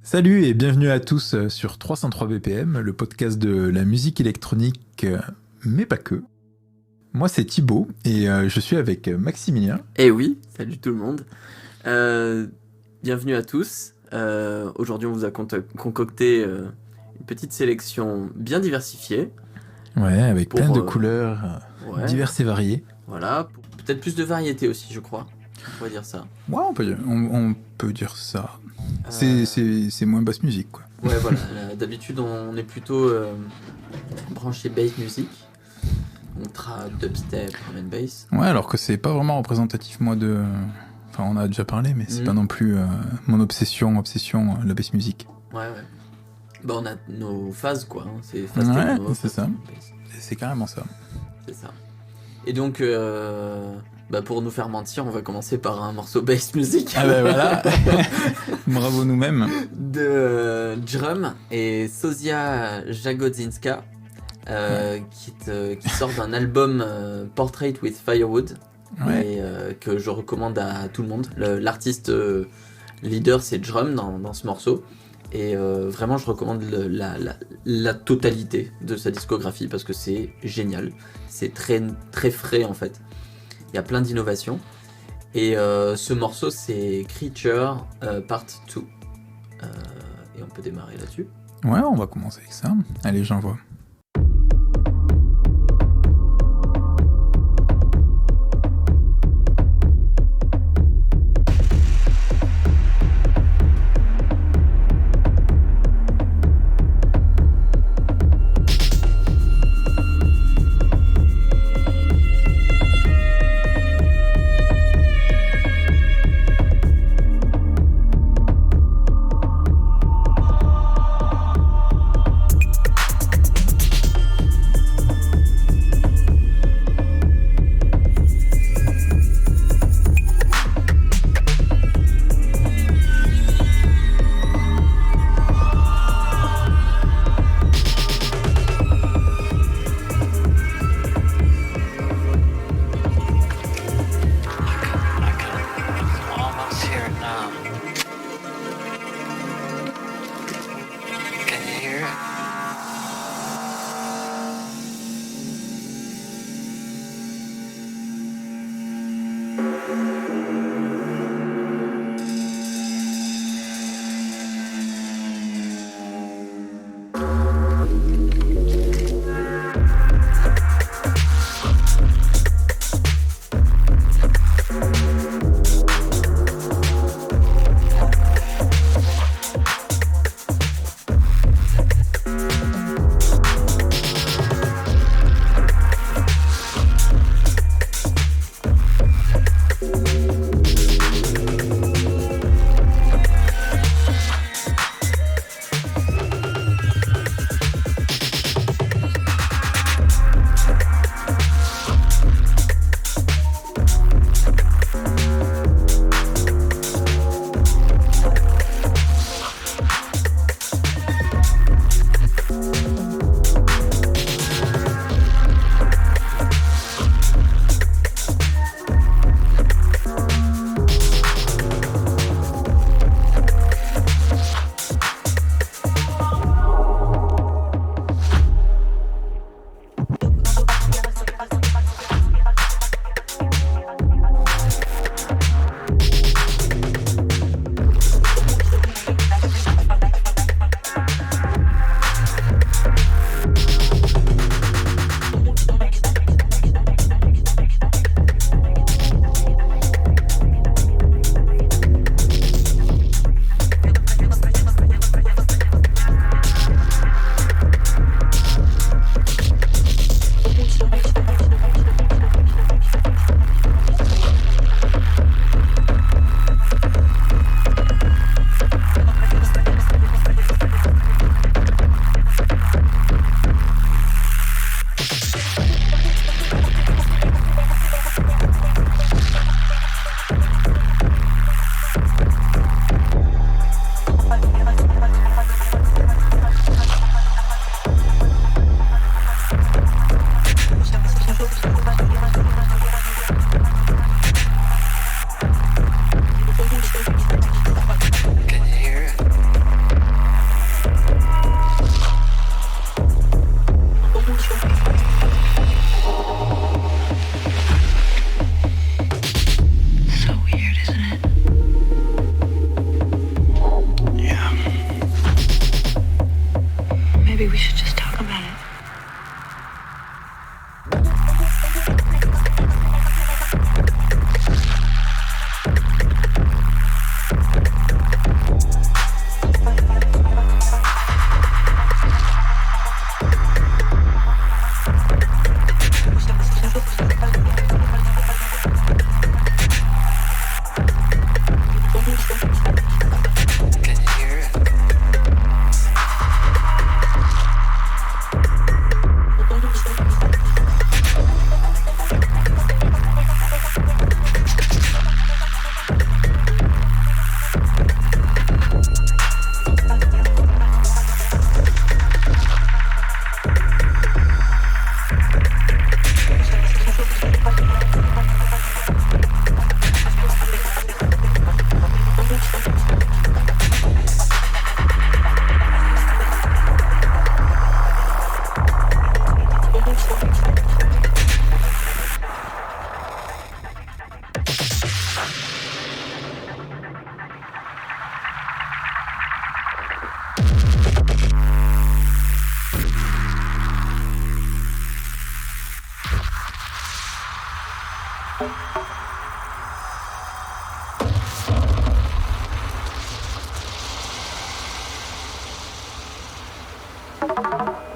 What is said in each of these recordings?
Salut et bienvenue à tous sur 303 BPM, le podcast de la musique électronique, mais pas que. Moi c'est Thibaut et je suis avec Maximilien. Eh oui, salut tout le monde. Bienvenue à tous. Aujourd'hui, on vous a concocté une petite sélection bien diversifiée. Ouais, avec Pour, plein de couleurs Ouais, diverses et variées. voilà. Peut-être plus de variété aussi, je crois. On pourrait dire ça. Ouais, on peut dire ça. C'est moins basse musique, quoi. Ouais, voilà. D'habitude, on est plutôt branché bass music. On trap, dubstep, drum and bass. Ouais, alors que c'est pas vraiment représentatif, moi, de... Enfin, on a déjà parlé, mais c'est pas non plus mon obsession, la bass music. Ouais. Bah, on a nos phases, quoi. Hein. C'est phase Ouais, techno, c'est phase ça. bass. C'est carrément ça. C'est ça. Et donc, pour nous faire mentir, on va commencer par un morceau bass music. Ah ben voilà. Bravo nous-mêmes. De Drum et Sozia Jagodzinska, qui sort d'un album Portrait with Firewood, Ouais. et que je recommande à tout le monde. L'artiste leader, c'est Drum dans ce morceau. Et vraiment, je recommande la totalité de sa discographie parce que c'est génial. C'est très, très frais en fait. Il y a plein d'innovations. Et ce morceau, c'est Creature Part 2. Et on peut démarrer là-dessus. Ouais, on va commencer avec ça. Allez, j'envoie.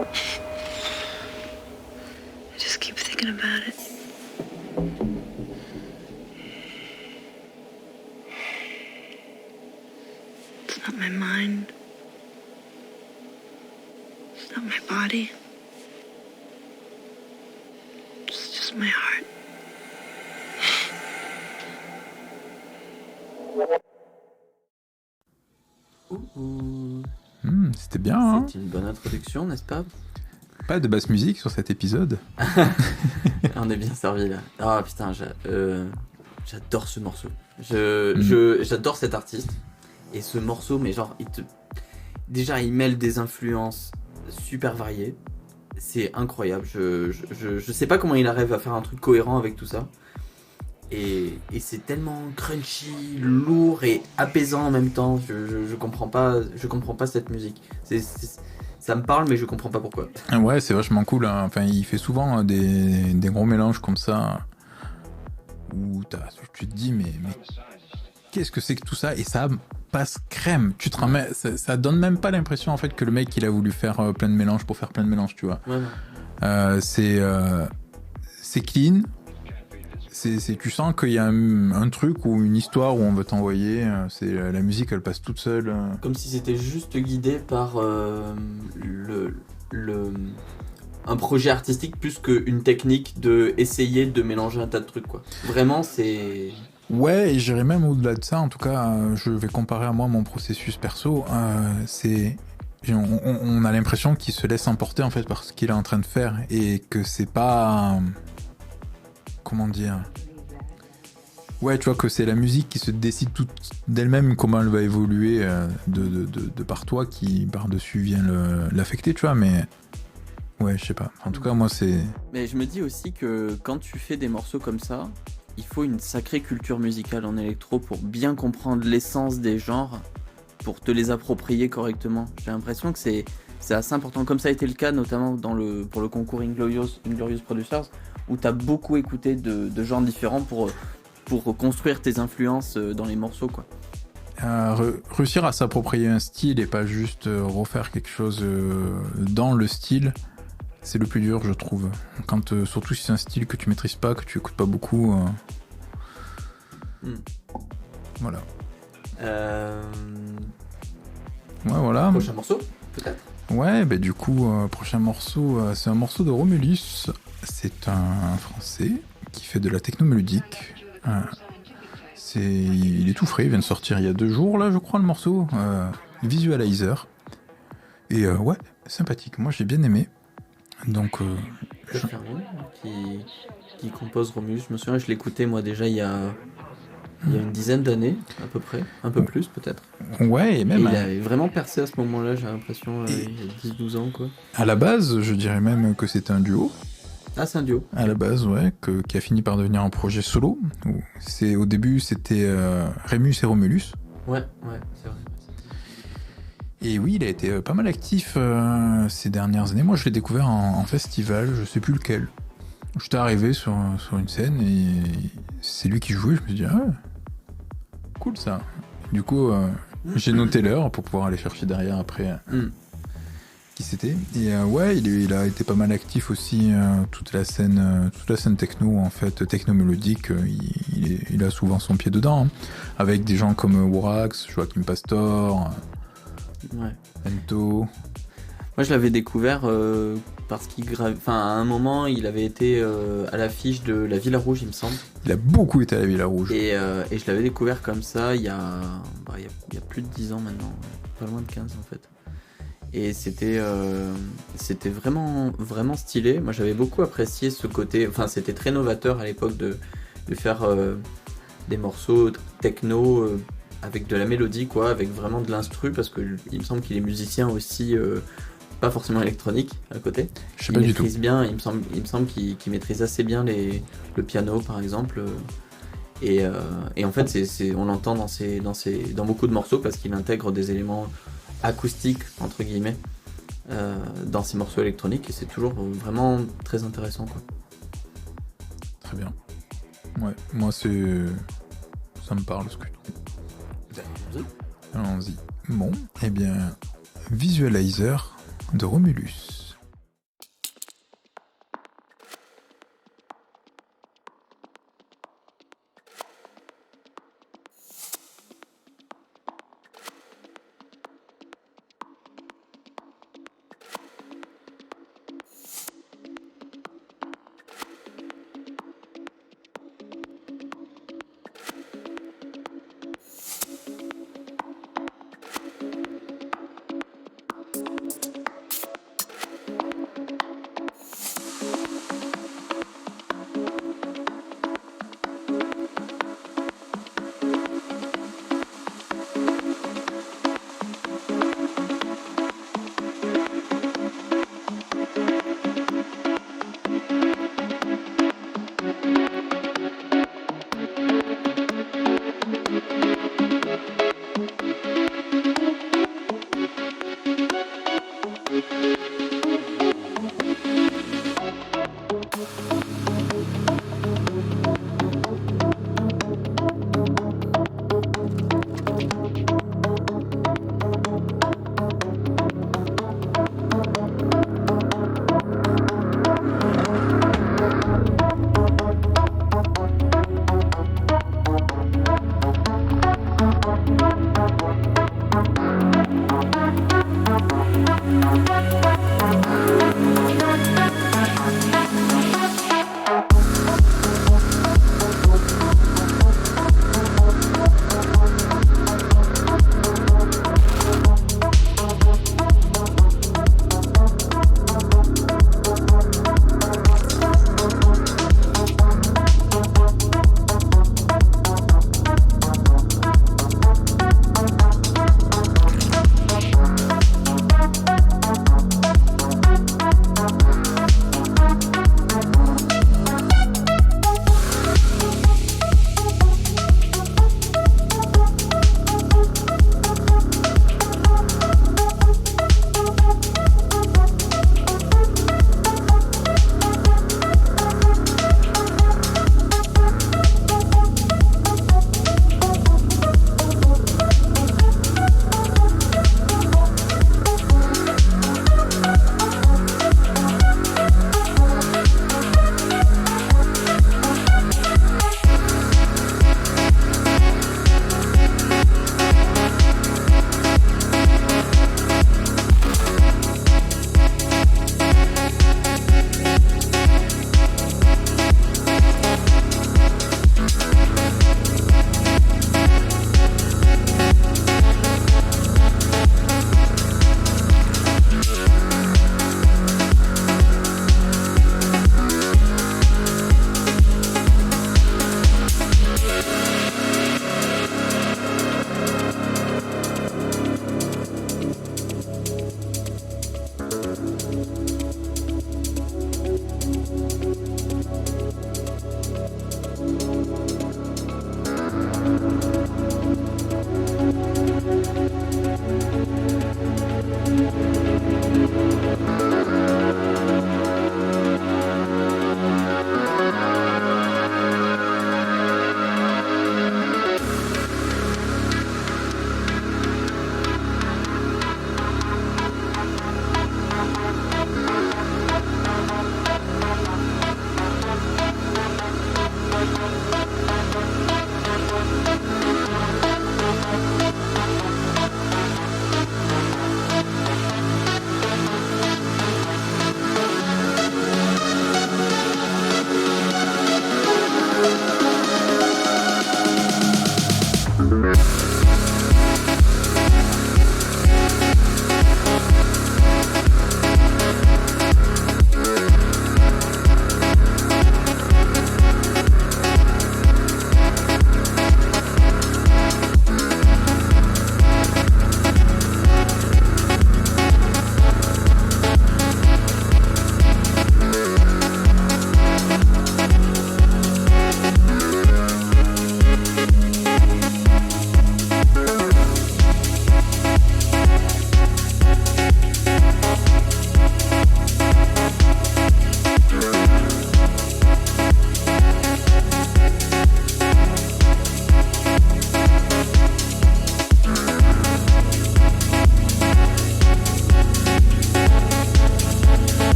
I just keep thinking about it. It's not my mind. It's not my body. It's just my heart. C'était bien, hein. C'est une bonne introduction, n'est-ce pas? Pas de basse musique sur cet épisode. On est bien servi là. Ah putain, j'adore ce morceau. J'adore cet artiste. Et ce morceau, mais genre, déjà il mêle des influences super variées. C'est incroyable. Je sais pas comment il arrive à faire un truc cohérent avec tout ça. Et c'est tellement crunchy, lourd et apaisant en même temps. Je comprends pas cette musique. Ça me parle, mais je comprends pas pourquoi. Ouais, c'est vachement cool, hein. Enfin, il fait souvent des gros mélanges comme ça où tu te dis mais qu'est-ce que c'est que tout ça, et ça passe crème. Tu te remets, ça donne même pas l'impression en fait que le mec il a voulu faire plein de mélanges pour faire plein de mélanges, tu vois. Ouais. C'est clean. Tu sens qu'il y a un truc ou une histoire où on veut t'envoyer. La musique, elle passe toute seule. Comme si c'était juste guidé par un projet artistique plus qu'une technique de essayer de mélanger un tas de trucs, quoi. Vraiment, c'est... Ouais, et j'irais même au-delà de ça. En tout cas, je vais comparer à moi mon processus perso. On a l'impression qu'il se laisse emporter en fait par ce qu'il est en train de faire et que c'est pas... Comment dire? Ouais, tu vois que c'est la musique qui se décide toute d'elle-même comment elle va évoluer de par toi qui par-dessus vient l'affecter, tu vois, mais ouais, je sais pas. En tout cas, moi, c'est... Mais je me dis aussi que quand tu fais des morceaux comme ça, il faut une sacrée culture musicale en électro pour bien comprendre l'essence des genres, pour te les approprier correctement. J'ai l'impression que c'est assez important, comme ça a été le cas notamment pour le concours Inglorious Producers, où t'as beaucoup écouté de genres différents pour construire tes influences dans les morceaux, quoi. Réussir à s'approprier un style et pas juste refaire quelque chose dans le style, c'est le plus dur, je trouve. Quand, surtout si c'est un style que tu maîtrises pas, que tu écoutes pas beaucoup. Voilà. Ouais, voilà. Prochain morceau, peut-être. Ouais, bah du coup, prochain morceau, c'est un morceau de Romulus. C'est un Français qui fait de la techno mélodique. Il est tout frais, il vient de sortir il y a 2 jours, là, je crois, le morceau. Visualizer. Et ouais, sympathique. Moi, j'ai bien aimé. Donc, qui compose Romulus. Je me souviens, je l'écoutais, moi, déjà, il y a une dizaine d'années, à peu près. Un peu plus, peut-être. Ouais, et même... il avait vraiment percé à ce moment-là, j'ai l'impression, il y a 10-12 ans, quoi. À la base, je dirais même que c'était un duo. Ah, c'est un duo. À la base, ouais, qui a fini par devenir un projet solo. Au début, c'était Rémus et Romulus. Ouais, c'est vrai. Et oui, il a été pas mal actif ces dernières années. Moi, je l'ai découvert en festival, je sais plus lequel. J'étais arrivé sur une scène et c'est lui qui jouait. Je me suis dit, ah, cool ça. Du coup, j'ai noté l'heure pour pouvoir aller chercher derrière après qui c'était. Et ouais, il a été pas mal actif aussi. Toute la scène techno, en fait, techno-mélodique, il a souvent son pied dedans. Hein, avec des gens comme Worax, Joachim Pastor... Ouais. Ento. Moi, je l'avais découvert parce à un moment, il avait été à l'affiche de la Villa Rouge, il me semble. Il a beaucoup été à la Villa Rouge. Et je l'avais découvert comme ça il y a plus de 10 ans maintenant, pas loin de 15 en fait. Et c'était vraiment, vraiment stylé. Moi, j'avais beaucoup apprécié ce côté. Enfin, c'était très novateur à l'époque de faire des morceaux techno. Avec de la mélodie, quoi, avec vraiment de l'instru, parce que il me semble qu'il est musicien aussi, pas forcément électronique à côté. Je sais pas du tout. Bien, il me semble qu'il maîtrise assez bien le piano, par exemple. Et en fait, on l'entend dans beaucoup de morceaux parce qu'il intègre des éléments acoustiques, entre guillemets, dans ses morceaux électroniques, et c'est toujours vraiment très intéressant, quoi. Très bien. Ouais, moi ça me parle ce que tu dis. Allons-y. Bon, eh bien, Visualizer de Romulus.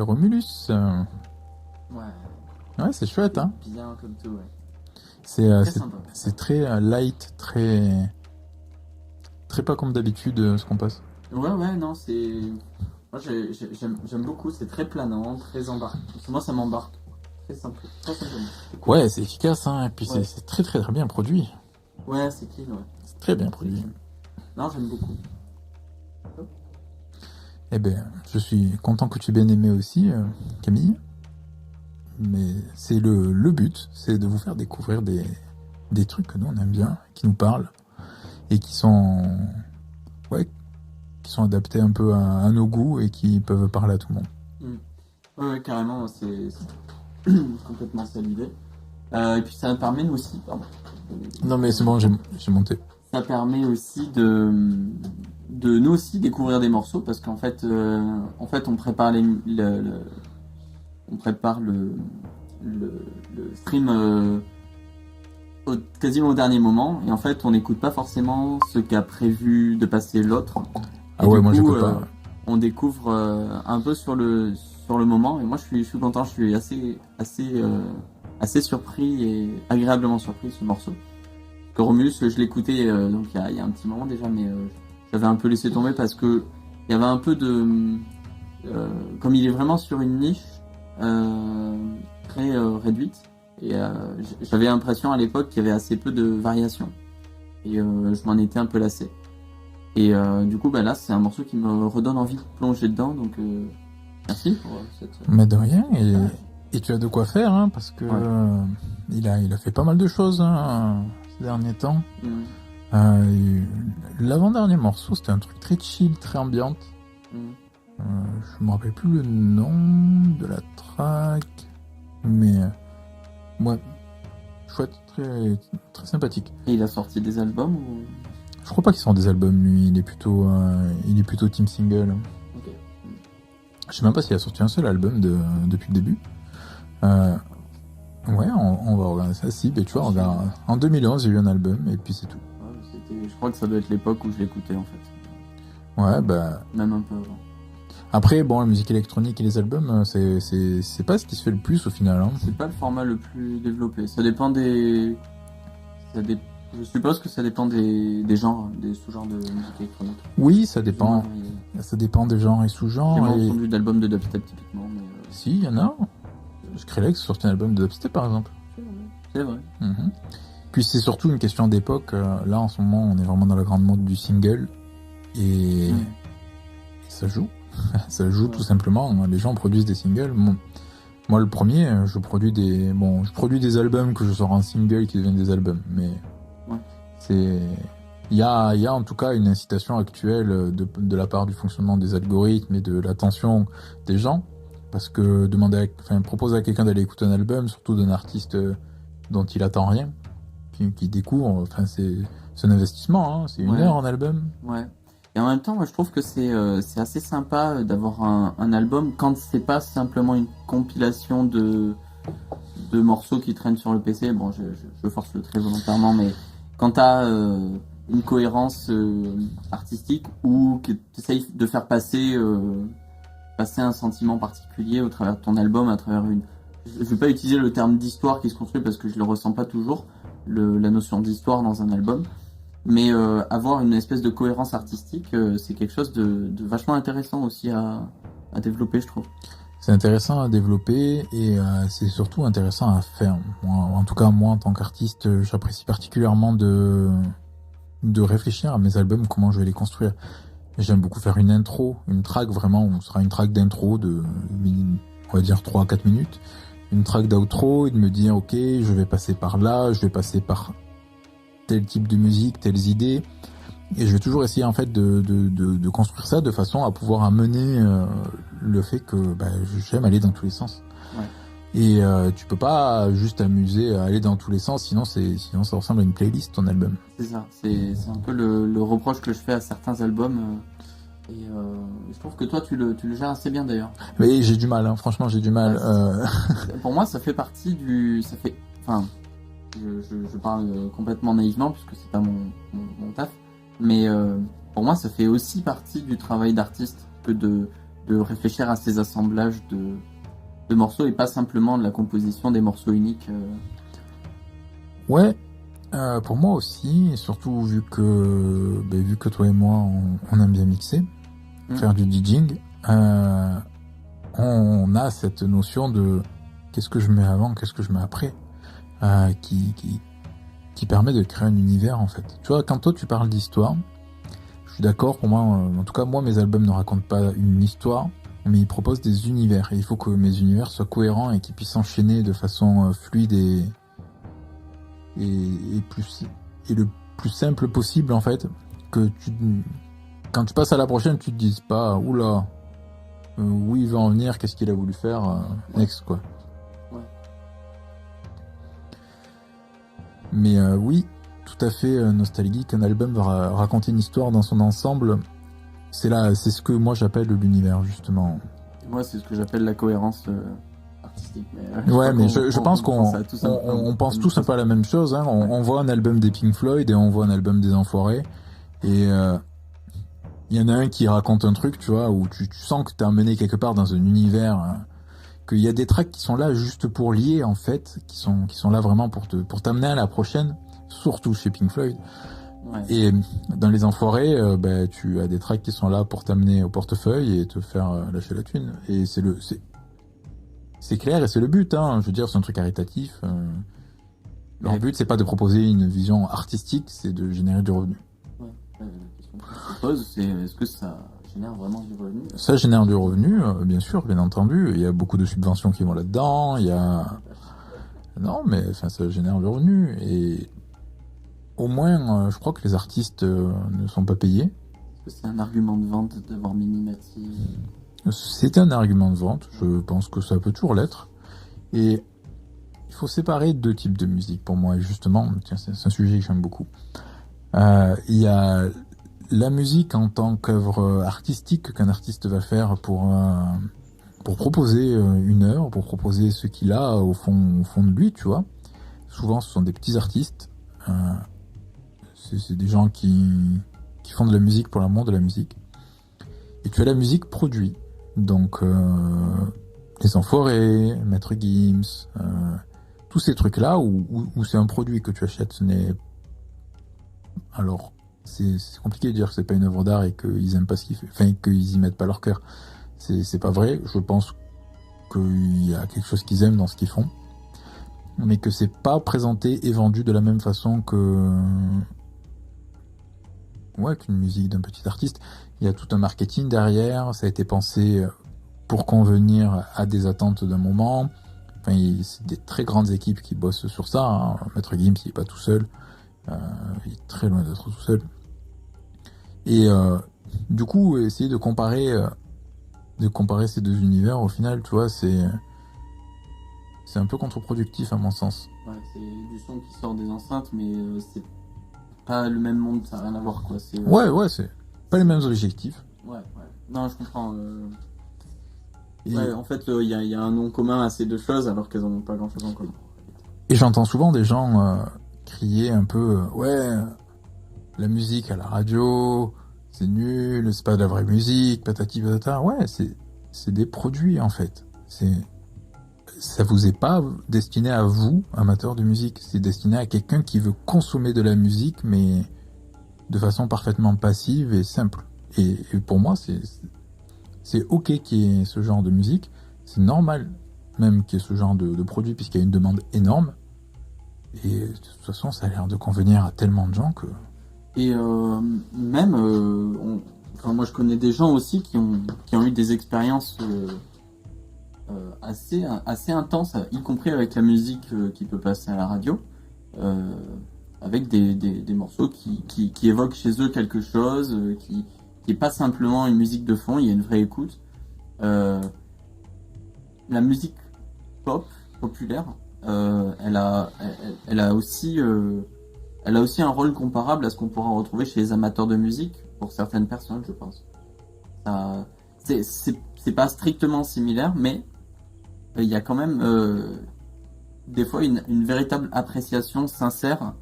Romulus. Ouais, Ouais, c'est chouette, hein. bien comme tout, ouais. C'est Très sympa. c'est très light, très pas comme d'habitude ce qu'on passe. Ouais, non, c'est. Moi, j'aime beaucoup, c'est très planant, très embarqué. Moi, ça m'embarque. Très simple, très simplement. Ouais, c'est efficace, hein. Et puis Ouais. c'est très très très bien produit. Ouais, c'est clean, ouais. C'est très bien produit. Non, j'aime beaucoup. Eh ben, je suis content que tu aies bien aimé aussi, Camille. Mais c'est le but, c'est de vous faire découvrir des trucs que nous on aime bien, qui nous parlent et qui sont adaptés un peu à nos goûts et qui peuvent parler à tout le monde. Ouais, carrément, c'est complètement ça l'idée. Et puis ça permet aussi, pardon. Non mais c'est bon, j'ai monté. Ça permet aussi de nous aussi découvrir des morceaux parce qu'en fait, on prépare on prépare le stream quasiment au dernier moment et en fait on n'écoute pas forcément ce qu'a prévu de passer l'autre. Ah Et ouais, du moi coup, j'écoute pas. on découvre un peu sur le moment et moi je suis content, je suis assez surpris et agréablement surpris de ce morceau. Que Romulus, je l'écoutais donc il y a un petit moment déjà, mais j'avais un peu laissé tomber parce que il y avait un peu de comme il est vraiment sur une niche très réduite et j'avais l'impression à l'époque qu'il y avait assez peu de variations et je m'en étais un peu lassé. Et du coup, bah là, c'est un morceau qui me redonne envie de plonger dedans, donc merci pour cette. Mais de rien, et tu as de quoi faire, hein, parce que Ouais. il a fait pas mal de choses hein, ces derniers temps. Mm. L'avant-dernier morceau, c'était un truc très chill, très ambiante. Mm. Je me rappelle plus le nom de la track, mais ouais, chouette, très, très sympathique. Et il a sorti des albums ou. Je crois pas qu'il sort des albums, lui, il est plutôt team single. Ok. Je sais même pas s'il a sorti un seul album depuis le début. Ouais, on va regarder ça. Si, ben tu vois, en 2011, il y a eu un album, et puis c'est tout. Ouais, je crois que ça doit être l'époque où je l'écoutais en fait. Ouais, bah. Même un peu avant. Après, bon, la musique électronique et les albums, c'est pas ce qui se fait le plus au final. Hein. C'est pas le format le plus développé. Ça dépend des. Je suppose que ça dépend des genres, des sous-genres de musique électronique. Oui, ça dépend. Ouais, Ça dépend des genres et sous-genres. j'ai moins Et... entendu d'albums de dubstep typiquement, mais. Si, il y en a. Skrillex a sorti un album de dubstep par exemple. C'est vrai. Mm-hmm. Puis c'est surtout une question d'époque. Là, en ce moment, on est vraiment dans la grande mode du single. Et ça joue. Ça joue tout simplement. Les gens produisent des singles. Moi, le premier, je produis des albums que je sors en single qui deviennent des albums. Mais il y a en tout cas une incitation actuelle de la part du fonctionnement des algorithmes et de l'attention des gens. Parce que proposer à quelqu'un d'aller écouter un album, surtout d'un artiste dont il attend rien, qui découvre, c'est un investissement, hein, c'est une heure en album. Ouais. Et en même temps, moi je trouve que c'est assez sympa d'avoir un album quand c'est pas simplement une compilation de morceaux qui traînent sur le PC. Bon, je force le trait volontairement, mais quand t'as une cohérence artistique ou que t'essayes de faire passer un sentiment particulier au travers de ton album, à travers une. Je vais pas utiliser le terme d'histoire qui se construit parce que je le ressens pas toujours, la notion d'histoire dans un album. Mais avoir une espèce de cohérence artistique, c'est quelque chose de vachement intéressant aussi à développer, je trouve. C'est intéressant à développer et c'est surtout intéressant à faire. En tout cas, moi, en tant qu'artiste, j'apprécie particulièrement de réfléchir à mes albums, comment je vais les construire. J'aime beaucoup faire une intro, une track vraiment, on sera une track d'intro de, on va dire 3-4 minutes, une track d'outro et de me dire, ok, je vais passer par là, je vais passer par tel type de musique, telles idées, et je vais toujours essayer en fait de construire ça de façon à pouvoir amener le fait que j'aime aller dans tous les sens. Ouais. Et tu peux pas juste t'amuser à aller dans tous les sens, sinon ça ressemble à une playlist ton album. C'est ça, c'est un peu le reproche que je fais à certains albums. Et je trouve que toi tu le gères assez bien d'ailleurs. Mais j'ai du mal, hein, franchement j'ai du mal. Pour moi ça fait partie je parle complètement naïvement puisque c'est pas mon taf, mais pour moi ça fait aussi partie du travail d'artiste que de de réfléchir à ces assemblages de morceaux et pas simplement de la composition des morceaux uniques. Ouais, pour moi aussi, et surtout vu que toi et moi on aime bien mixer, faire du DJing, on a cette notion de qu'est-ce que je mets avant, qu'est-ce que je mets après, qui permet de créer un univers en fait. Tu vois, quand toi tu parles d'histoire, je suis d'accord, pour moi, en tout cas moi mes albums ne racontent pas une histoire, mais ils proposent des univers, et il faut que mes univers soient cohérents et qu'ils puissent s'enchaîner de façon fluide et le plus simple possible en fait, que quand tu passes à la prochaine tu te dises pas oula, où il va en venir, qu'est-ce qu'il a voulu faire, next quoi. Ouais. Mais oui, tout à fait nostalgique, un album va raconter une histoire dans son ensemble, c'est ce que moi j'appelle l'univers justement. Et moi c'est ce que j'appelle la cohérence artistique. Mais je pense qu'on pense tous un peu à la même chose, hein. On voit un album des Pink Floyd et on voit un album des Enfoirés, et il y en a un qui raconte un truc, tu vois, où tu sens que t'es emmené quelque part dans un univers, qu'il y a des tracks qui sont là juste pour lier en fait, qui sont là vraiment pour t'amener à la prochaine, surtout chez Pink Floyd. Ouais. Et dans les Enfoirés, tu as des tracks qui sont là pour t'amener au portefeuille et te faire lâcher la thune. Et c'est clair et c'est le but, hein. Je veux dire, c'est un truc caritatif. Leur but, c'est pas de proposer une vision artistique, c'est de générer du revenu. Ouais. La question que je pose, c'est est-ce que ça génère vraiment du revenu ? Ça génère du revenu, bien sûr, bien entendu. Il y a beaucoup de subventions qui vont là-dedans. Non, mais ça génère du revenu. Et au moins, je crois que les artistes ne sont pas payés. Est-ce que c'est un argument de vente d'avoir Minimaty ? C'est un argument de vente, je pense que ça peut toujours l'être. Et il faut séparer deux types de musique pour moi, et justement, tiens, c'est un sujet que j'aime beaucoup. Il y a la musique en tant qu'œuvre artistique qu'un artiste va faire pour proposer une œuvre, pour proposer ce qu'il a au fond de lui, tu vois. Souvent, ce sont des petits artistes. C'est des gens qui font de la musique pour l'amour de la musique. Et tu as la musique produite. Donc, les Enfoirés, Maître Gims, tous ces trucs-là où c'est un produit que tu achètes, ce n'est... Alors, c'est compliqué de dire que c'est pas une œuvre d'art et qu'ils aiment pas ce qu'ils font, enfin, qu'ils y mettent pas leur cœur. C'est pas vrai. Je pense qu'il y a quelque chose qu'ils aiment dans ce qu'ils font. Mais que c'est pas présenté et vendu de la même façon qu'une musique d'un petit artiste. Il y a tout un marketing derrière, ça a été pensé pour convenir à des attentes d'un moment. Enfin, c'est des très grandes équipes qui bossent sur ça, hein. Maître Gims, il est pas tout seul. Il est très loin d'être tout seul. Et du coup, essayer de comparer ces deux univers, au final, tu vois, c'est un peu contre-productif à mon sens. Ouais, c'est du son qui sort des enceintes, mais c'est pas le même monde, ça n'a rien à voir, quoi. Ouais, c'est pas les mêmes objectifs. Ouais. Non, je comprends. Ouais, en fait, il y a un nom commun à ces deux choses, alors qu'elles n'ont pas grand-chose en commun. Et j'entends souvent des gens crier un peu la musique à la radio, c'est nul, c'est pas de la vraie musique, patati patata. Ouais, c'est des produits en fait. Ça vous est pas destiné à vous, amateurs de musique. C'est destiné à quelqu'un qui veut consommer de la musique, mais de façon parfaitement passive et simple. Et pour moi, c'est ok qu'il y ait ce genre de musique. C'est normal même qu'il y ait ce genre de produit, puisqu'il y a une demande énorme. Et de toute façon, ça a l'air de convenir à tellement de gens que... Et même, moi je connais des gens aussi qui ont eu des expériences assez intenses, y compris avec la musique qui peut passer à la radio, avec des morceaux qui évoquent chez eux quelque chose, qui est pas simplement une musique de fond, il y a une vraie écoute. La musique populaire, elle a aussi un rôle comparable à ce qu'on pourra retrouver chez les amateurs de musique pour certaines personnes, je pense. C'est pas strictement similaire, mais il y a quand même des fois une véritable appréciation sincère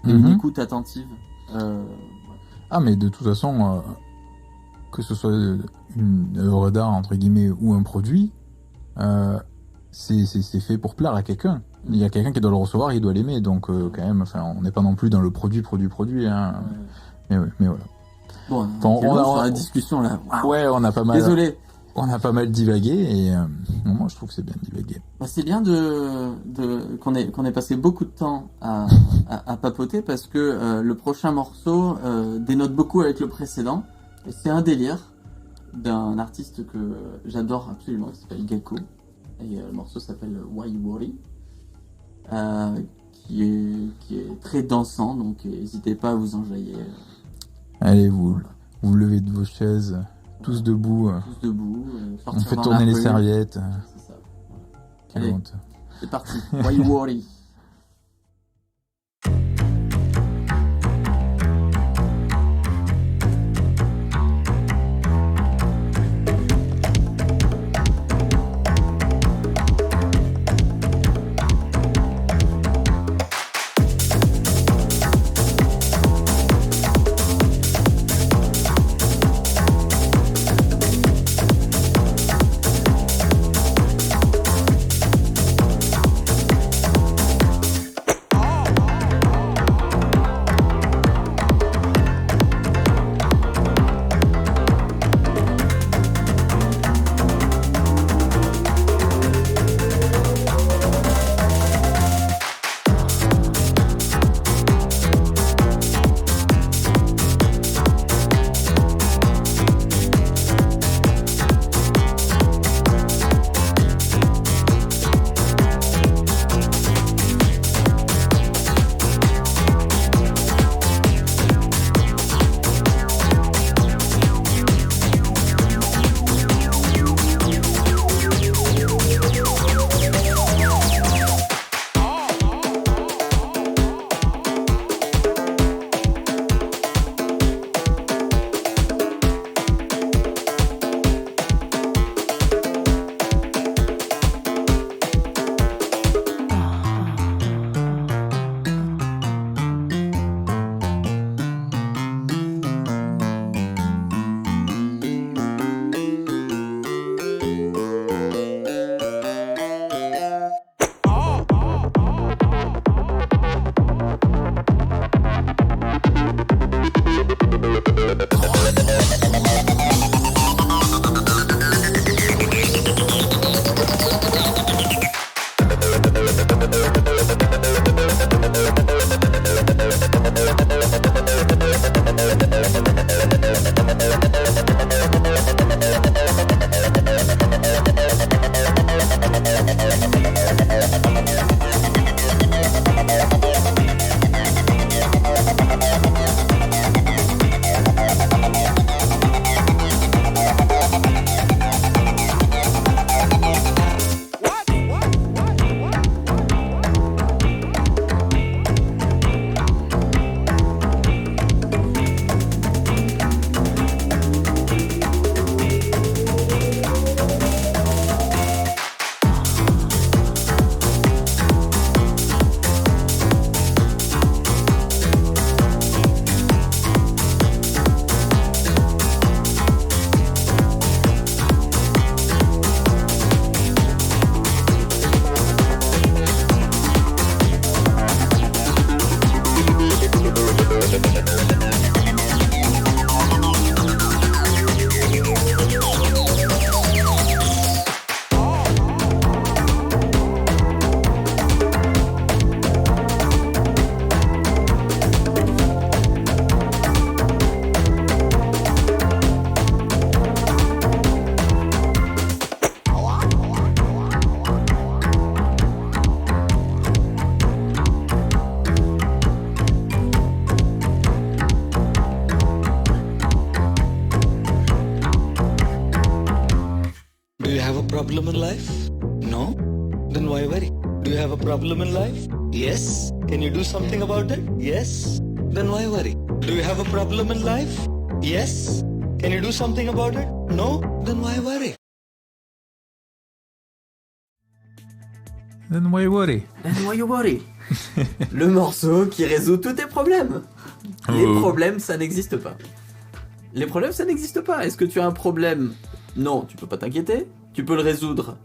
et une écoute attentive. Ah, mais de toute façon, que ce soit une œuvre d'art entre guillemets ou un produit, c'est fait pour plaire à quelqu'un. Il y a quelqu'un qui doit le recevoir, il doit l'aimer, donc quand même, enfin, on n'est pas non plus dans le produit, hein. Mais voilà. Bon, on a la discussion là. Wow. Ouais, on a pas mal. Désolé. On a pas mal divagué et moi je trouve que c'est bien divagué. Bah, c'est bien qu'on ait passé beaucoup de temps à papoter parce que le prochain morceau dénote beaucoup avec le précédent. Et c'est un délire d'un artiste que j'adore absolument, qui s'appelle Gecko. Et le morceau s'appelle Why You Worry, qui est très dansant, donc n'hésitez pas à vous enjailler. Allez, vous levez de vos chaises, tous debout. Tous debout. On fait tourner les serviettes. C'est ça. Voilà. Quelle Allez, honte. c'est parti. Why You Worry. problem in life? No? Then why worry? Do you have a problem in life? Yes. Can you do something about it? Yes. Then why worry? Do you have a problem in life? Yes. Can you do something about it? No? Then why worry? Then why worry? Then why you worry? Le morceau qui résout tous tes problèmes. Les problèmes, ça n'existe pas. Les problèmes, ça n'existe pas. Est-ce que tu as un problème? Non, tu peux pas t'inquiéter. Tu peux le résoudre?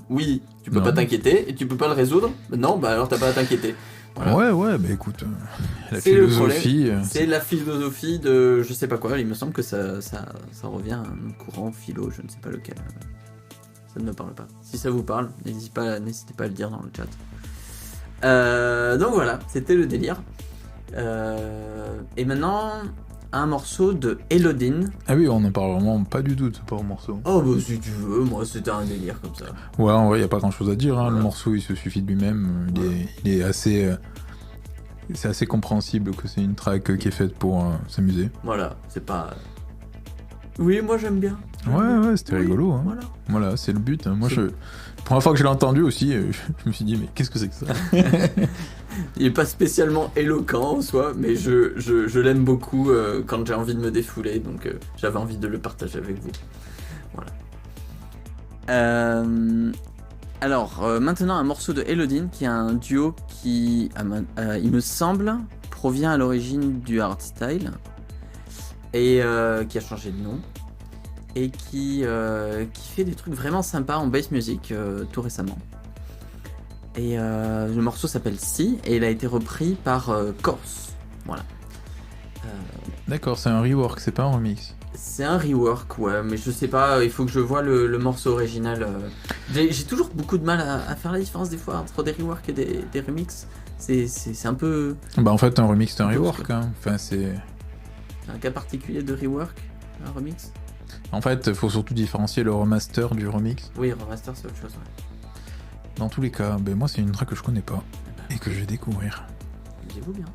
Oui, tu peux Non. pas t'inquiéter. Et tu peux pas le résoudre? Non, bah alors t'as pas à t'inquiéter. Voilà. Ouais, bah écoute, la C'est le philosophie. C'est la philosophie de je sais pas quoi. Il me semble que ça revient à un courant philo, je ne sais pas lequel. Ça ne me parle pas. Si ça vous parle, n'hésitez pas à le dire dans le chat. Donc voilà, c'était le délire. Et maintenant, un morceau de Elodin. Ah oui, on n'en parle vraiment pas du tout de ce pauvre morceau. Oh bah si tu veux, moi c'était un délire comme ça. Ouais, en vrai, y a pas grand chose à dire. Hein. Voilà. Le morceau, il se suffit de lui-même. Il est assez. C'est assez compréhensible que c'est une track qui est faite pour s'amuser. Voilà, c'est pas. Oui, moi j'aime bien. Ouais, c'était Oui, rigolo. Hein. Voilà. Voilà, c'est le but. Moi, C'est- la première fois que je l'ai entendu aussi, je me suis dit, mais qu'est-ce que c'est que ça? Il est pas spécialement éloquent en soi, mais je l'aime beaucoup quand j'ai envie de me défouler, donc j'avais envie de le partager avec vous. Voilà. Alors, maintenant un morceau de Elodin, qui est un duo qui, il me semble, provient à l'origine du hardstyle, et qui a changé de nom, et qui fait des trucs vraiment sympas en bass music tout récemment. Et le morceau s'appelle Si, et il a été repris par Corse. Voilà. D'accord, c'est un rework, c'est pas un remix. C'est un rework, ouais, mais je sais pas, il faut que je vois le morceau original. J'ai toujours beaucoup de mal à faire la différence des fois entre des reworks et des remixes. C'est un peu Bah en fait, un remix, c'est un Un peu rework. obscur. Hein. Enfin, c'est... un cas particulier de rework, un remix. En fait, il faut surtout différencier le remaster du remix. Oui, remaster c'est autre chose, ouais. Dans tous les cas, ben moi, c'est une track que je connais pas et que je vais découvrir. Lisez-vous bien.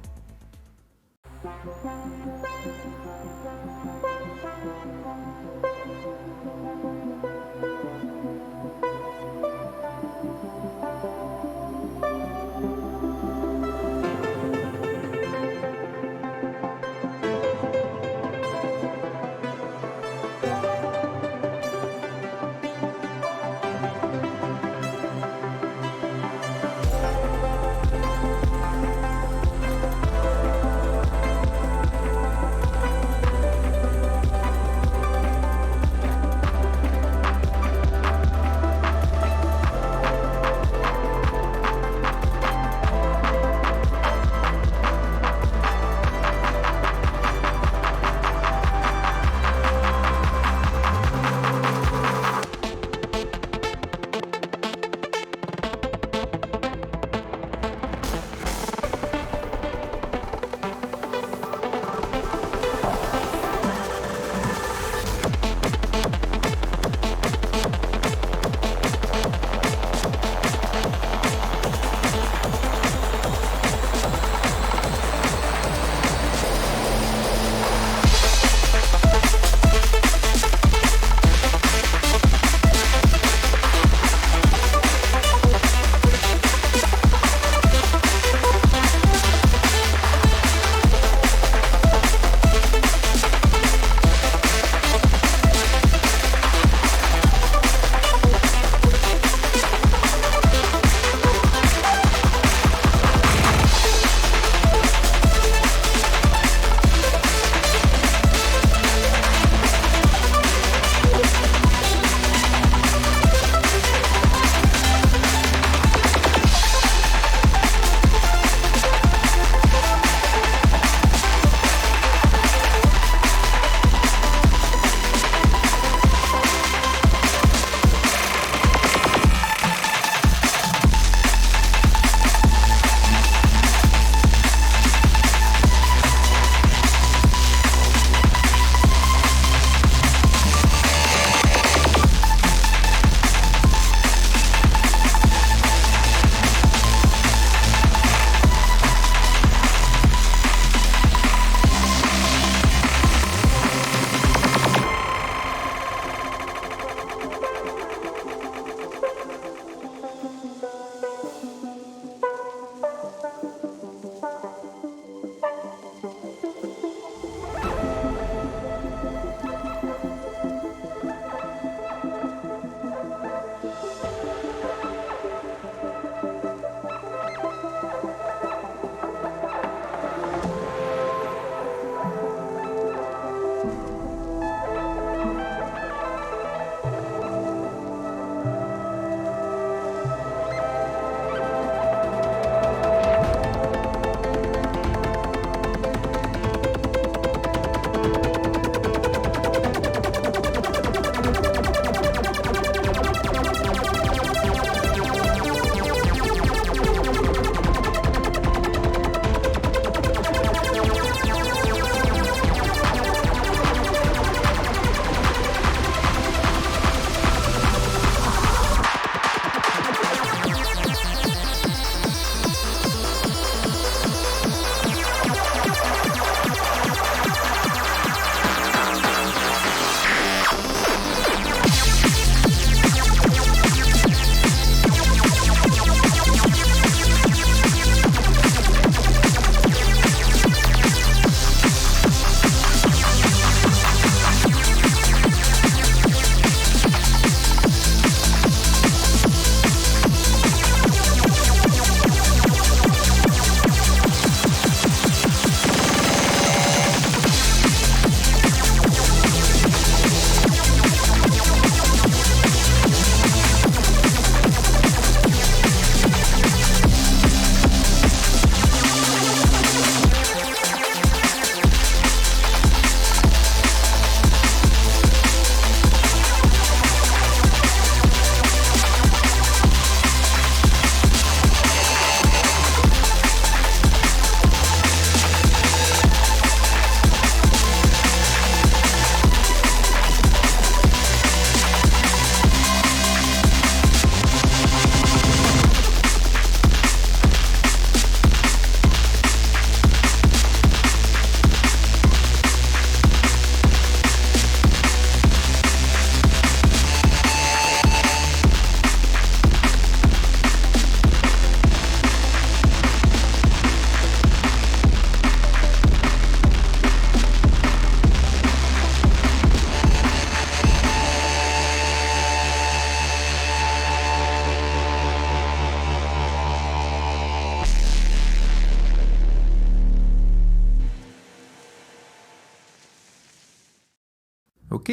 Ok,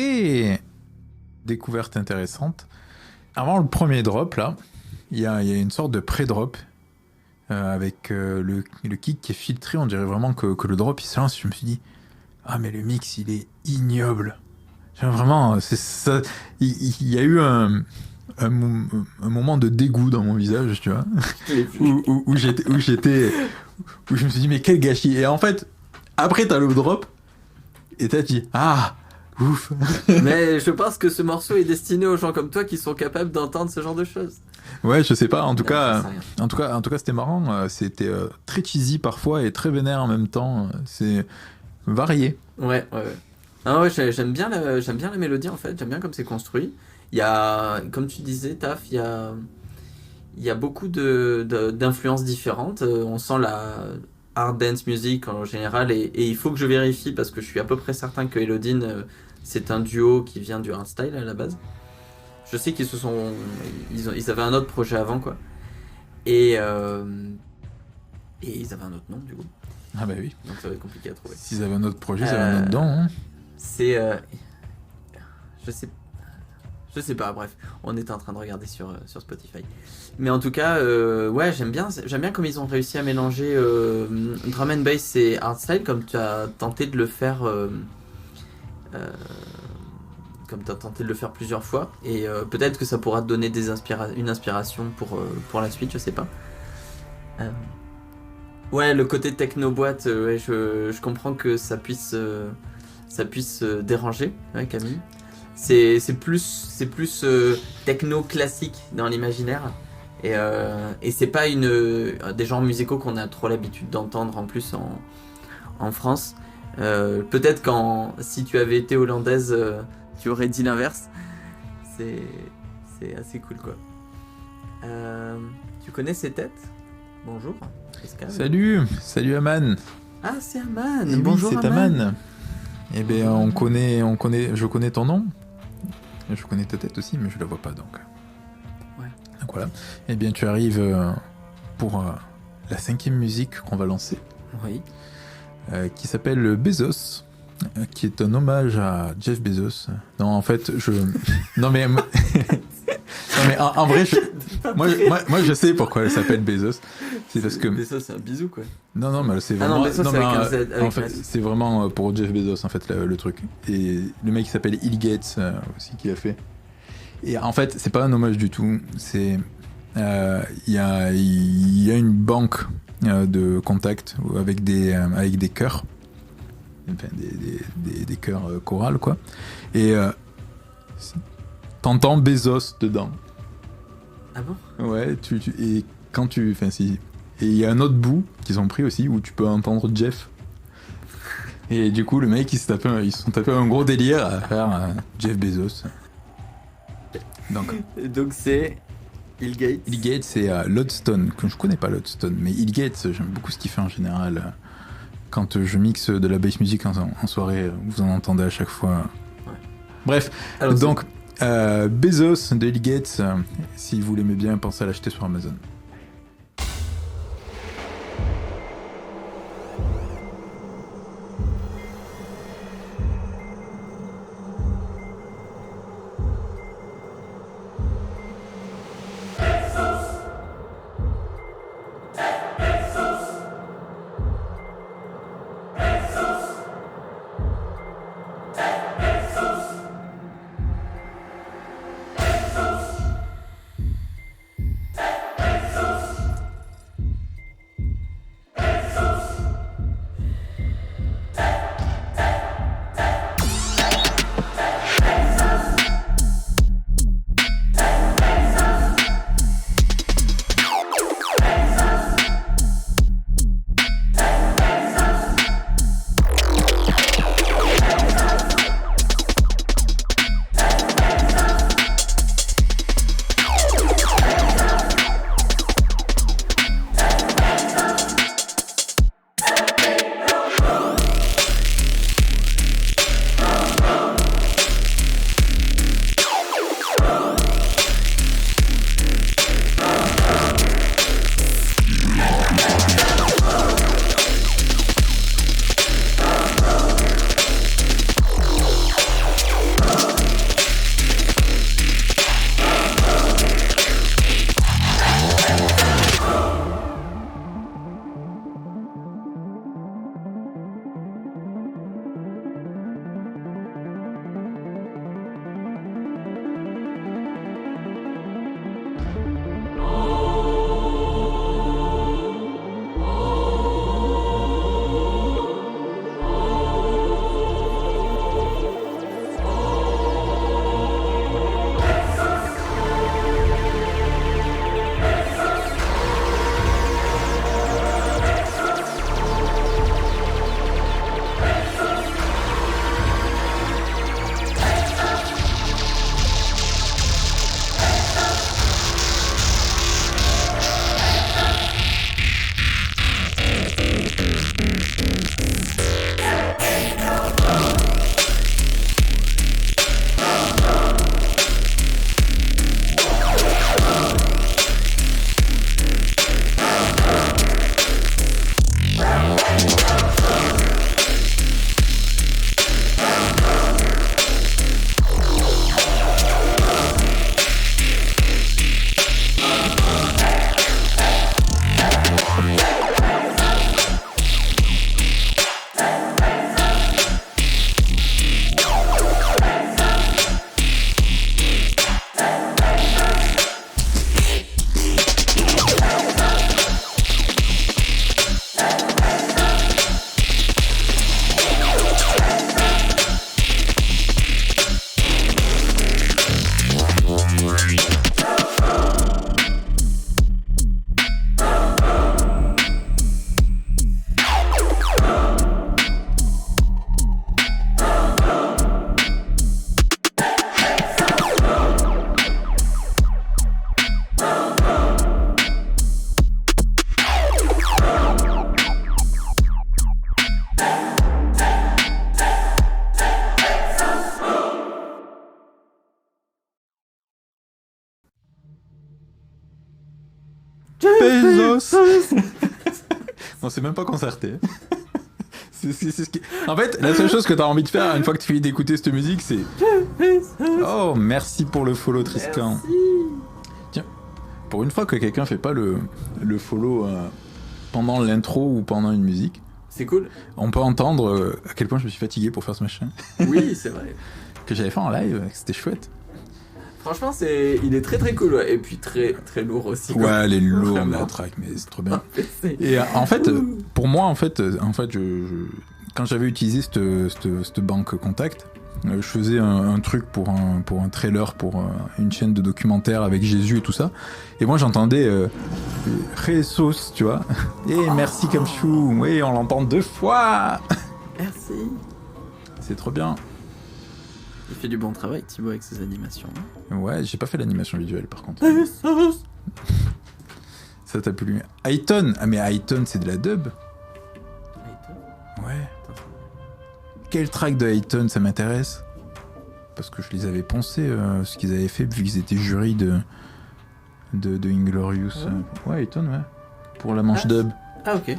découverte intéressante. Avant le premier drop, là, il y a une sorte de pré-drop avec le kick qui est filtré. On dirait vraiment que le drop il se lance. Je me suis dit, ah mais le mix il est ignoble. Vraiment, c'est ça. Il y a eu un moment de dégoût dans mon visage, tu vois, où je me suis dit mais quel gâchis. Et en fait, après t'as le drop et t'as dit ah ouf. Mais je pense que ce morceau est destiné aux gens comme toi qui sont capables d'entendre ce genre de choses. Ouais, je sais pas. En tout Non, cas, j'en sais rien. c'était marrant. C'était très cheesy parfois et très vénère en même temps. C'est varié. Ouais. Ah ouais, j'aime bien la mélodie en fait, j'aime bien comme c'est construit. Il y a, comme tu disais, Taf, il y a beaucoup d'influences différentes. On sent la hard dance music en général et il faut que je vérifie parce que je suis à peu près certain que Elodine, c'est un duo qui vient du hardstyle à la base. Je sais ils avaient un autre projet avant quoi. Et ils avaient un autre nom du coup. Ah bah oui. Donc ça va être compliqué à trouver. S'ils avaient un autre projet, ils avaient un autre dedans. Hein. C'est. Je sais pas, bref. On était en train de regarder sur Spotify. Mais en tout cas, ouais, j'aime bien comme ils ont réussi à mélanger drum and bass et hardstyle, comme tu as tenté de le faire. Comme tu as tenté de le faire plusieurs fois. Et peut-être que ça pourra te donner une inspiration pour la suite, je sais pas. Ouais, le côté techno-boîte, ouais, je comprends que ça puisse déranger, ouais, Camille. C'est plus techno classique dans l'imaginaire. Et c'est pas des genres musicaux qu'on a trop l'habitude d'entendre en plus en France. Peut-être si tu avais été hollandaise, tu aurais dit l'inverse. C'est assez cool quoi. Tu connais ces têtes ? Bonjour. Pascal. Salut Aman. Ah, c'est Aman. Et Bonjour oui, c'est Aman. Eh bien, je connais ton nom. Je connais ta tête aussi, mais je la vois pas donc. Ouais. Donc voilà. Eh bien, tu arrives pour la 5e musique qu'on va lancer. Oui. Qui s'appelle Bezos, qui est un hommage à Jeff Bezos. Non, en fait, non mais non mais en vrai, moi je sais pourquoi elle s'appelle Bezos. C'est parce que Bezos, c'est un bisou quoi. non mais c'est vraiment Bezos, c'est avec un Z, avec en fait, c'est vraiment pour Jeff Bezos en fait le truc. Et le mec qui s'appelle Bill Gates aussi qui a fait. Et en fait, c'est pas un hommage du tout. C'est il y a une banque de contacts avec des chœurs, enfin, des chœurs chorales quoi. Et t'entends Bezos dedans. Ah bon ? Ouais, et quand enfin si. Et il y a un autre bout qu'ils ont pris aussi où tu peux entendre Jeff. Et du coup, le mec, ils se sont tapés un gros délire à faire Jeff Bezos. Donc c'est Bill Gates. Bill Gates, c'est Lodestone, que je connais pas Lodestone, mais Bill Gates, j'aime beaucoup ce qu'il fait en général. Quand je mixe de la bass music en soirée, vous en entendez à chaque fois. Ouais. Bref, alors, donc Bezos de Bill Gates, si vous l'aimez bien, pensez à l'acheter sur Amazon. Bezos. On s'est même pas concerté. C'est ce qui... En fait, la seule chose que t'as envie de faire une fois que tu finis d'écouter cette musique, c'est... Oh, merci pour le follow, Triscan. Tiens, pour une fois que quelqu'un fait pas le follow pendant l'intro ou pendant une musique, C'est cool. on peut entendre à quel point je me suis fatigué pour faire ce machin. Oui, c'est vrai. Que j'avais fait en live, que c'était chouette. Franchement, il est très très cool. Ouais. Et puis très très lourd aussi. quoi. Ouais, elle est lourde Vraiment. la track, mais c'est trop bien. C'est- Et en fait, pour moi, quand j'avais utilisé cette banque contact, je faisais un truc pour un trailer, pour une chaîne de documentaire avec Jésus et tout ça. Et moi, j'entendais Jesus, tu vois. Et merci comme chou. Oui, on l'entend 2 fois. Merci. C'est trop bien. Il fait du bon travail, Thibaut, avec ses animations. Ouais, j'ai pas fait l'animation visuelle par contre. Ça t'a plu. Highton. Ah mais Highton, c'est de la dub. Ouais. Quel track de Highton, ça m'intéresse. Parce que je les avais poncés, ce qu'ils avaient fait, vu qu'ils étaient jury de Inglorious. Ouais, Highton, ouais. Pour la manche dub. Ah, ok.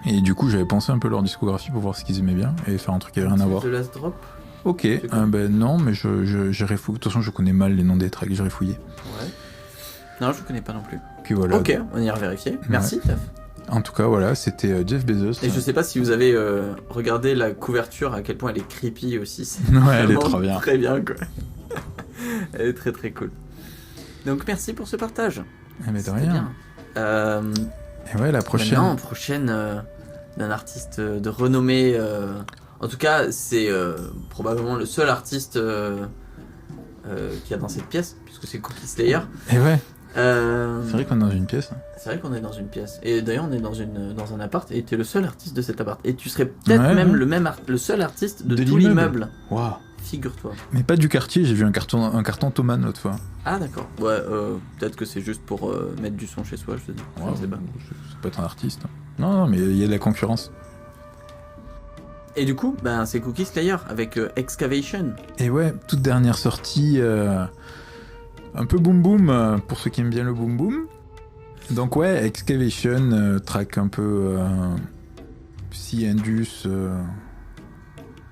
Et du coup, j'avais pensé un peu leur discographie pour voir ce qu'ils aimaient bien et faire un truc qui avait rien à voir. The Last Drop. Ok, ben non, mais j'irai fouiller. De toute façon, je connais mal les noms des tracks, j'irai fouiller. Ouais. Non, je connais pas non plus. Puis voilà. Ok, on ira vérifier. Merci, Taf. En tout cas, voilà, c'était Jeff Bezos. Et je sais pas si vous avez regardé la couverture, à quel point elle est creepy aussi. C'est Ouais, elle est vraiment trop bien. Très bien, quoi. Elle est très très cool. Donc merci pour ce partage. Eh ben, de C'était rien. bien. Et ouais, la prochaine. Maintenant, prochaine d'un artiste de renommée. En tout cas, c'est probablement le seul artiste qu'il y a dans cette pièce, puisque c'est Cookie Slayer. Et ouais, Euh, c'est vrai qu'on est dans une pièce. c'est vrai qu'on est dans une pièce. Et d'ailleurs, on est dans un appart, et tu es le seul artiste de cet appart. Et tu serais peut-être Ouais, même ouais. le seul artiste de De tout l'immeuble. l'immeuble. Waouh. Figure-toi. Mais pas du quartier, j'ai vu un carton Thomann l'autre fois. Ah, d'accord. Ouais, peut-être que c'est juste pour mettre du son chez soi, je sais pas. Je sais pas. Ça peut être un artiste. Non, non, mais il y a de la concurrence. Et du coup, ben, c'est Cookie Slayer avec Excavation. Et ouais, toute dernière sortie, un peu boom boom pour ceux qui aiment bien le boom boom. Donc ouais, Excavation, track un peu psy indus,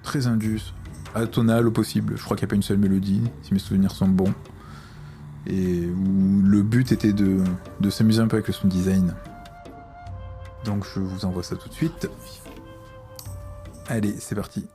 très indus, atonal au possible. Je crois qu'il n'y a pas une seule mélodie, si mes souvenirs sont bons. Et où le but était de s'amuser un peu avec le sound design. Donc je vous envoie ça tout de suite. Allez, c'est parti.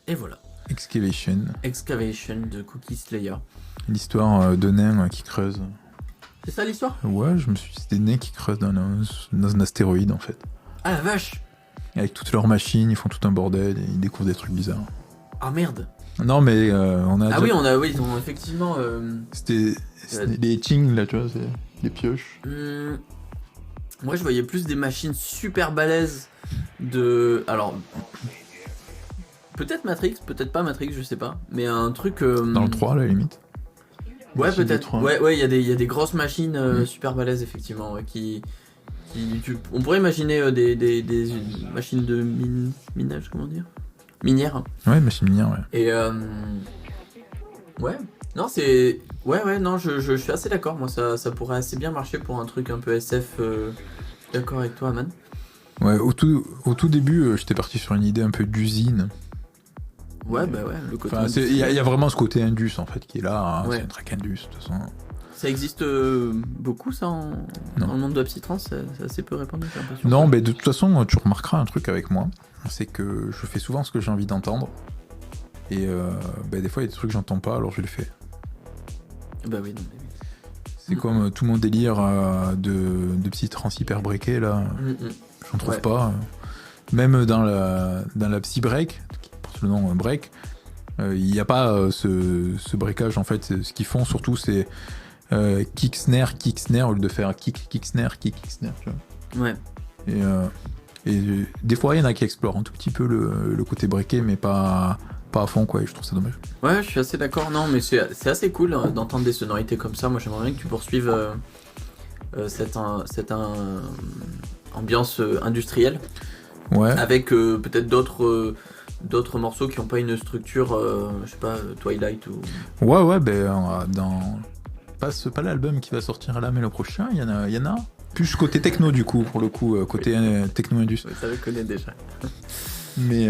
Et voilà. Excavation, Excavation de Cookie Slayer. l'histoire de nains qui creusent. C'est ça l'histoire? Ouais, je me suis dit, c'est des nains qui creusent dans un astéroïde en fait. Ah la vache! Et avec toutes leurs machines, ils font tout un bordel et ils découvrent des trucs bizarres. Ah merde! Non, mais on a. Ah déjà- oui, ils ont effectivement. C'était les etchings là, tu vois, c'est les pioches. Moi, je voyais plus des machines super balèzes de. Alors. Peut-être Matrix, peut-être pas Matrix, je sais pas. Mais un truc. Dans le 3, à la limite. Ouais, Machine de peut-être. 3. Ouais, il y a des grosses machines super balèzes, effectivement, ouais, on pourrait imaginer des machines de minage, comment dire? Minière. Hein. Ouais, machine minière, ouais. Et ouais, non c'est ouais non je suis assez d'accord. Moi ça pourrait assez bien marcher pour un truc un peu SF. D'accord avec toi, Aman. Ouais, au tout début, j'étais parti sur une idée un peu d'usine. Ouais bah ouais le côté. Enfin, il y a vraiment ce côté Indus en fait qui est là. Hein, Ouais. C'est un track Indus de toute façon. Ça existe beaucoup ça dans le monde de la psytrance, c'est assez peu répandu, j'ai l'impression. Non, mais de toute façon, tu remarqueras un truc avec moi, c'est que je fais souvent ce que j'ai envie d'entendre. Et des fois, il y a des trucs que j'entends pas, alors je les fais. Bah oui, non, mais oui. C'est comme tout mon délire de psytrance hyper breaké là. J'en trouve Ouais. pas. Même dans la psy break, qui porte le nom break, il n'y a pas ce breakage en fait. Ce qu'ils font surtout, c'est kick snare au lieu de faire kick snare. Tu vois. Ouais. Et des fois, il y en a qui explorent un tout petit peu le côté breaké, mais pas à fond quoi. Et je trouve ça dommage. Ouais, je suis assez d'accord. Non, mais c'est assez cool d'entendre des sonorités comme ça. Moi, j'aimerais bien que tu poursuives cette ambiance industrielle. Ouais. Avec peut-être d'autres morceaux qui n'ont pas une structure, je sais pas, Twilight ou. Ouais, dans pas l'album qui va sortir là, mais le prochain, il y en a. Plus côté techno du coup, pour le coup, côté techno-indus. Ouais, ça le connaît déjà. Mais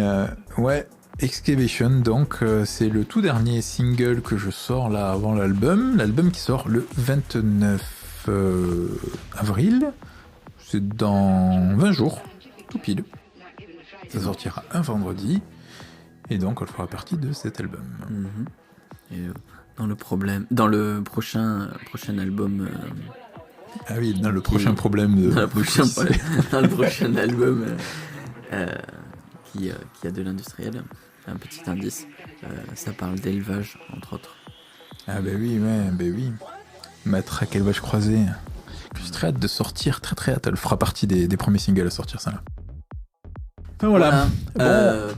ouais, Excavation, donc c'est le tout dernier single que je sors là avant l'album qui sort le 29 avril, c'est dans 20 jours, tout pile. Ça sortira un vendredi, et donc elle fera partie de cet album. Et dans le prochain album. Ah oui, dans le prochain problème de... Dans le prochain album qui a de l'industriel, un petit indice, ça parle d'élevage entre autres. Ah bah oui, ma track élevage croisé, que j'ai très hâte de sortir, très hâte, elle fera partie des premiers singles à sortir ça là. Enfin voilà,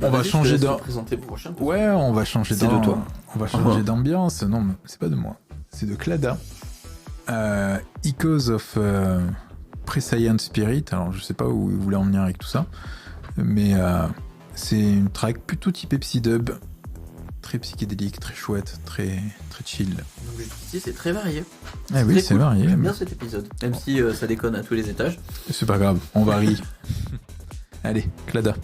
on va changer de présenter le prochain. Ouais, on va changer C'est de toi. On va changer d'ambiance, non mais c'est pas de moi, c'est de Clada. Echoes of Prescient Spirit, alors je sais pas où il voulait en venir avec tout ça, mais c'est une track plutôt typée psy-dub, très psychédélique, très chouette, très chill. Donc ici c'est très varié. Ah oui, c'est cool. varié. J'aime mais bien cet épisode, même si ça déconne à tous les étages. C'est pas grave, on varie. Allez, Clada.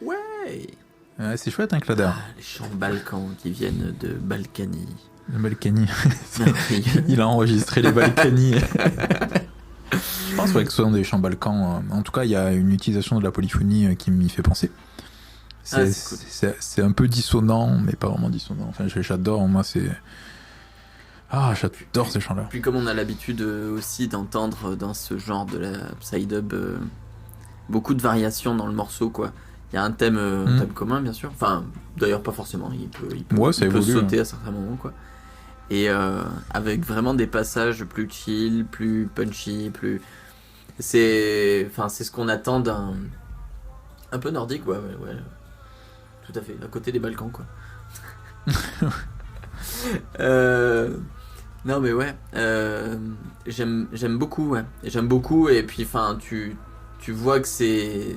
Ouais. Ouais, c'est chouette, hein, Clada. Ah, les chants balkans qui viennent de Balkany. Le Balkany. Merveilleux. Il a enregistré les Balkany. Je pense ouais, que ce sont des chants balkans. En tout cas, il y a une utilisation de la polyphonie qui m'y fait penser. Ah, c'est cool. C'est un peu dissonant, mais pas vraiment dissonant. Enfin, j'adore, moi, c'est... Ah, j'adore ces chants-là. Puis comme on a l'habitude aussi d'entendre dans ce genre de la psy-dub beaucoup de variations dans le morceau, quoi. Il y a un thème commun, bien sûr. Enfin, d'ailleurs, pas forcément. Il peut Ouais, ça il peut évolue, sauter à certains moments, quoi. Et avec vraiment des passages plus chill, plus punchy, plus... c'est ce qu'on attend d'un... Un peu nordique, ouais. Tout à fait, à côté des Balkans, quoi. Non, mais ouais. J'aime beaucoup, ouais. J'aime beaucoup, et puis, enfin, tu vois que ces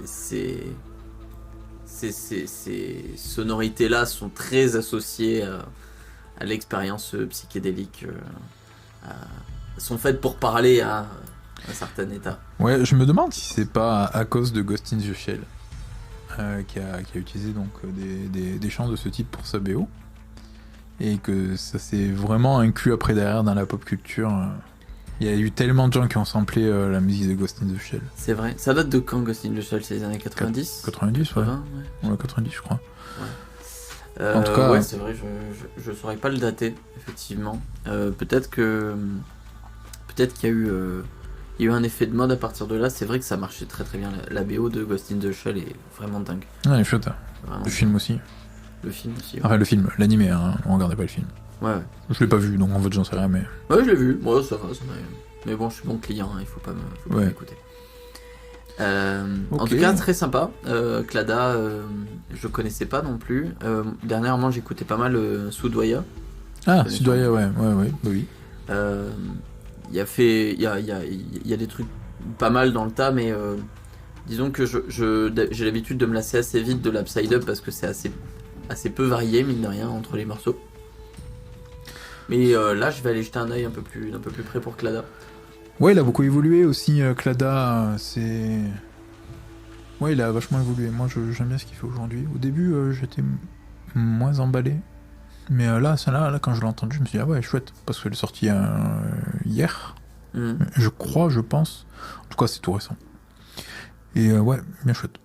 sonorités-là sont très associées à l'expérience psychédélique, sont faites pour parler à un certain état. Ouais, je me demande si c'est pas à cause de Ghost in the Shell qui a utilisé donc des chants de ce type pour sa BO et que ça s'est vraiment inclus après derrière dans la pop culture. Il y a eu tellement de gens qui ont samplé la musique de Ghost in the Shell. C'est vrai. Ça date de quand, Ghost in the Shell? C'est les années 90? 90, ouais. 80, ouais. Ouais, 90, je crois. Ouais. En tout cas, ouais, c'est vrai, je saurais pas le dater, effectivement. Peut-être qu'il y a eu un effet de mode à partir de là. C'est vrai que ça marchait très très bien. La BO de Ghost in the Shell est vraiment dingue. Ouais, il est chouette. Vraiment Le film aussi. Le film aussi. Ouais. Enfin, le film, l'animé, hein. On regardait pas le film. Ouais. Je l'ai pas vu, donc en fait, j'en sais rien, mais. Ouais, je l'ai vu. Moi, ça va, ça m'a... Mais bon, je suis bon client, hein, il faut pas m'écouter. En tout cas, très sympa. Clada, je connaissais pas non plus. Dernièrement, j'écoutais pas mal Soudoya. Ah, Soudoya, ouais, oui. Il y a des trucs pas mal dans le tas, mais disons que j'ai l'habitude de me lasser assez vite de la psy-dub parce que c'est assez peu varié, mine de rien, entre les morceaux. Mais là, je vais aller jeter un œil un peu plus près pour Clada. Ouais, il a beaucoup évolué aussi, Clada. Ouais, il a vachement évolué. Moi, j'aime bien ce qu'il fait aujourd'hui. Au début, j'étais moins emballé. Mais là, quand je l'ai entendu, je me suis dit, ah ouais, chouette. Parce qu'elle est sortie hier. Je pense. En tout cas, c'est tout récent. Et ouais, bien chouette.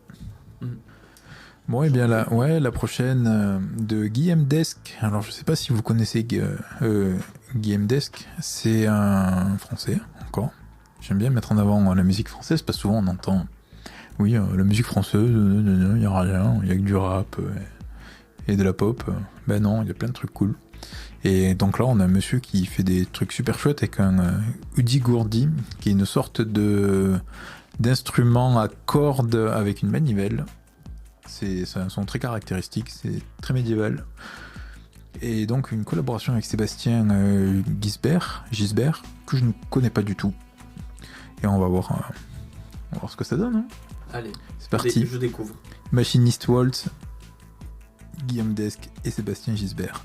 Bon, et bien la prochaine de Guillaume Desk. Alors, je sais pas si vous connaissez Guillaume Desk. C'est un Français, encore. J'aime bien mettre en avant la musique française parce que souvent on entend, oui, la musique française, il y a rien, il y a que du rap et de la pop. Ben non, il y a plein de trucs cool. Et donc là, on a un monsieur qui fait des trucs super chouettes avec un Udi-Gourdi, qui est une sorte d'instrument à cordes avec une manivelle. C'est un son très caractéristique, c'est très médiéval. Et donc une collaboration avec Sébastien Gisbert, que je ne connais pas du tout. Et on va voir ce que ça donne. Hein. Allez, c'est parti. Je découvre. Machinist Waltz, Guillaume Desk et Sébastien Gisbert.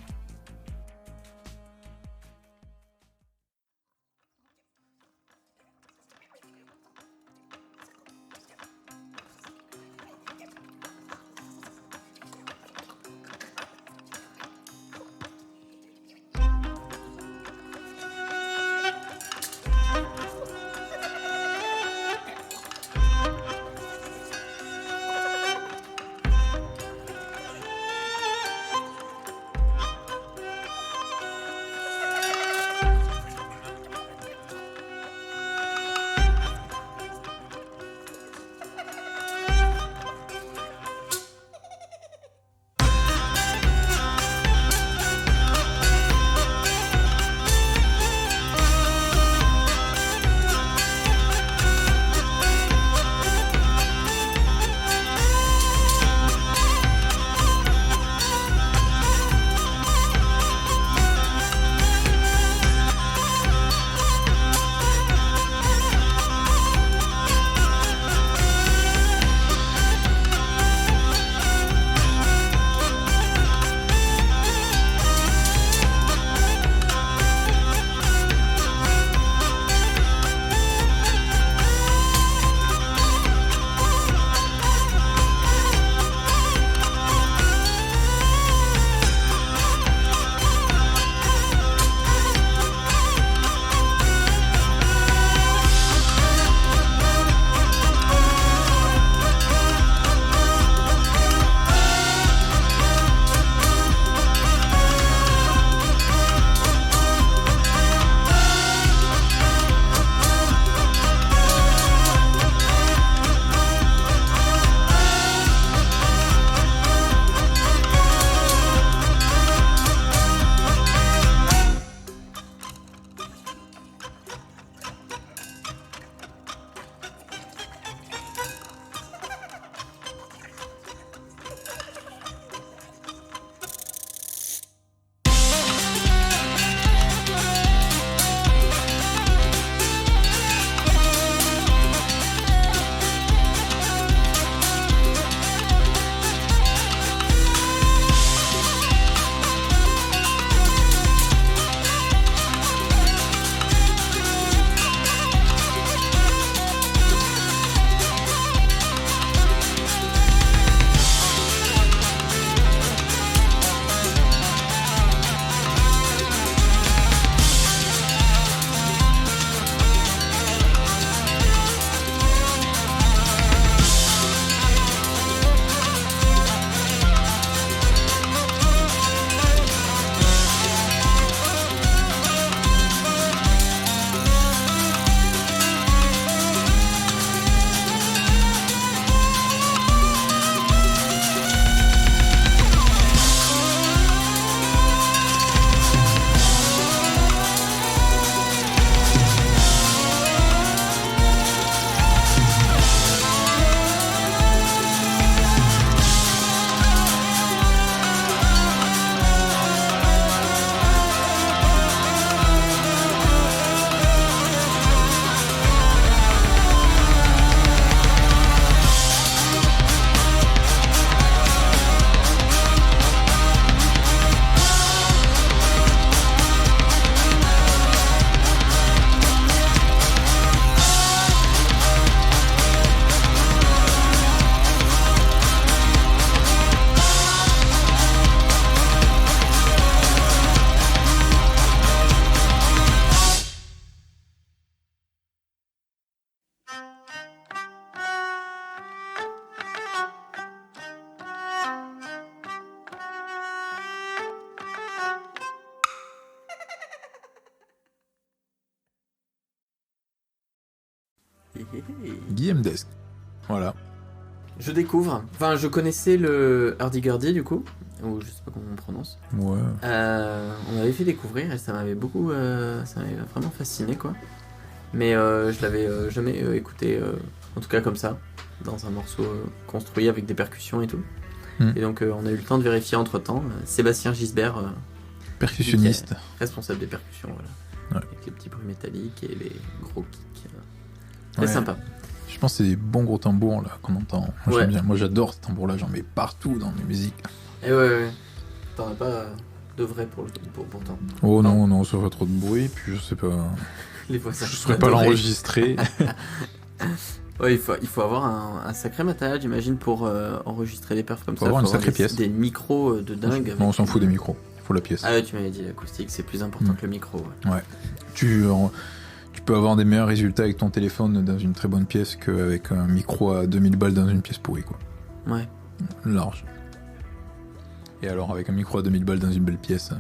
Guillaume Desk. Voilà. Je découvre. Enfin, je connaissais le hurdy-gurdy du coup, ou je sais pas comment on prononce. Ouais. On m'avait fait découvrir et ça m'avait beaucoup, ça m'avait vraiment fasciné quoi. Mais je l'avais jamais écouté, en tout cas comme ça, dans un morceau construit avec des percussions et tout. Et donc on a eu le temps de vérifier entre temps. Sébastien Gisbert, Percussionniste. responsable des percussions, voilà. Ouais. Avec les petits bruits métalliques et les gros kicks. Très Ouais. sympa. Je pense que c'est des bons gros tambours là qu'on entend. Moi, Ouais. j'aime bien. Moi j'adore ce tambour là, j'en mets partout dans mes musiques. Et ouais. T'en as pas de vrai pourtant. Oh non, ça ferait trop de bruit, puis je sais pas. Les voisins. Je saurais pas adoraient. l'enregistrer. Ouais, il faut avoir un sacré matériel, j'imagine, pour enregistrer des perfs comme Faut ça. avoir une Faut sacrée des, pièce. Des micros de dingue. Non, on avec- s'en fout des micros. Il faut la pièce. Ah ouais, tu m'avais dit l'acoustique, c'est plus important que le micro. Ouais. Tu peux avoir des meilleurs résultats avec ton téléphone dans une très bonne pièce qu'avec un micro à 2000 balles dans une pièce pourrie, quoi. Ouais. Large. Et alors, avec un micro à 2000 balles dans une belle pièce,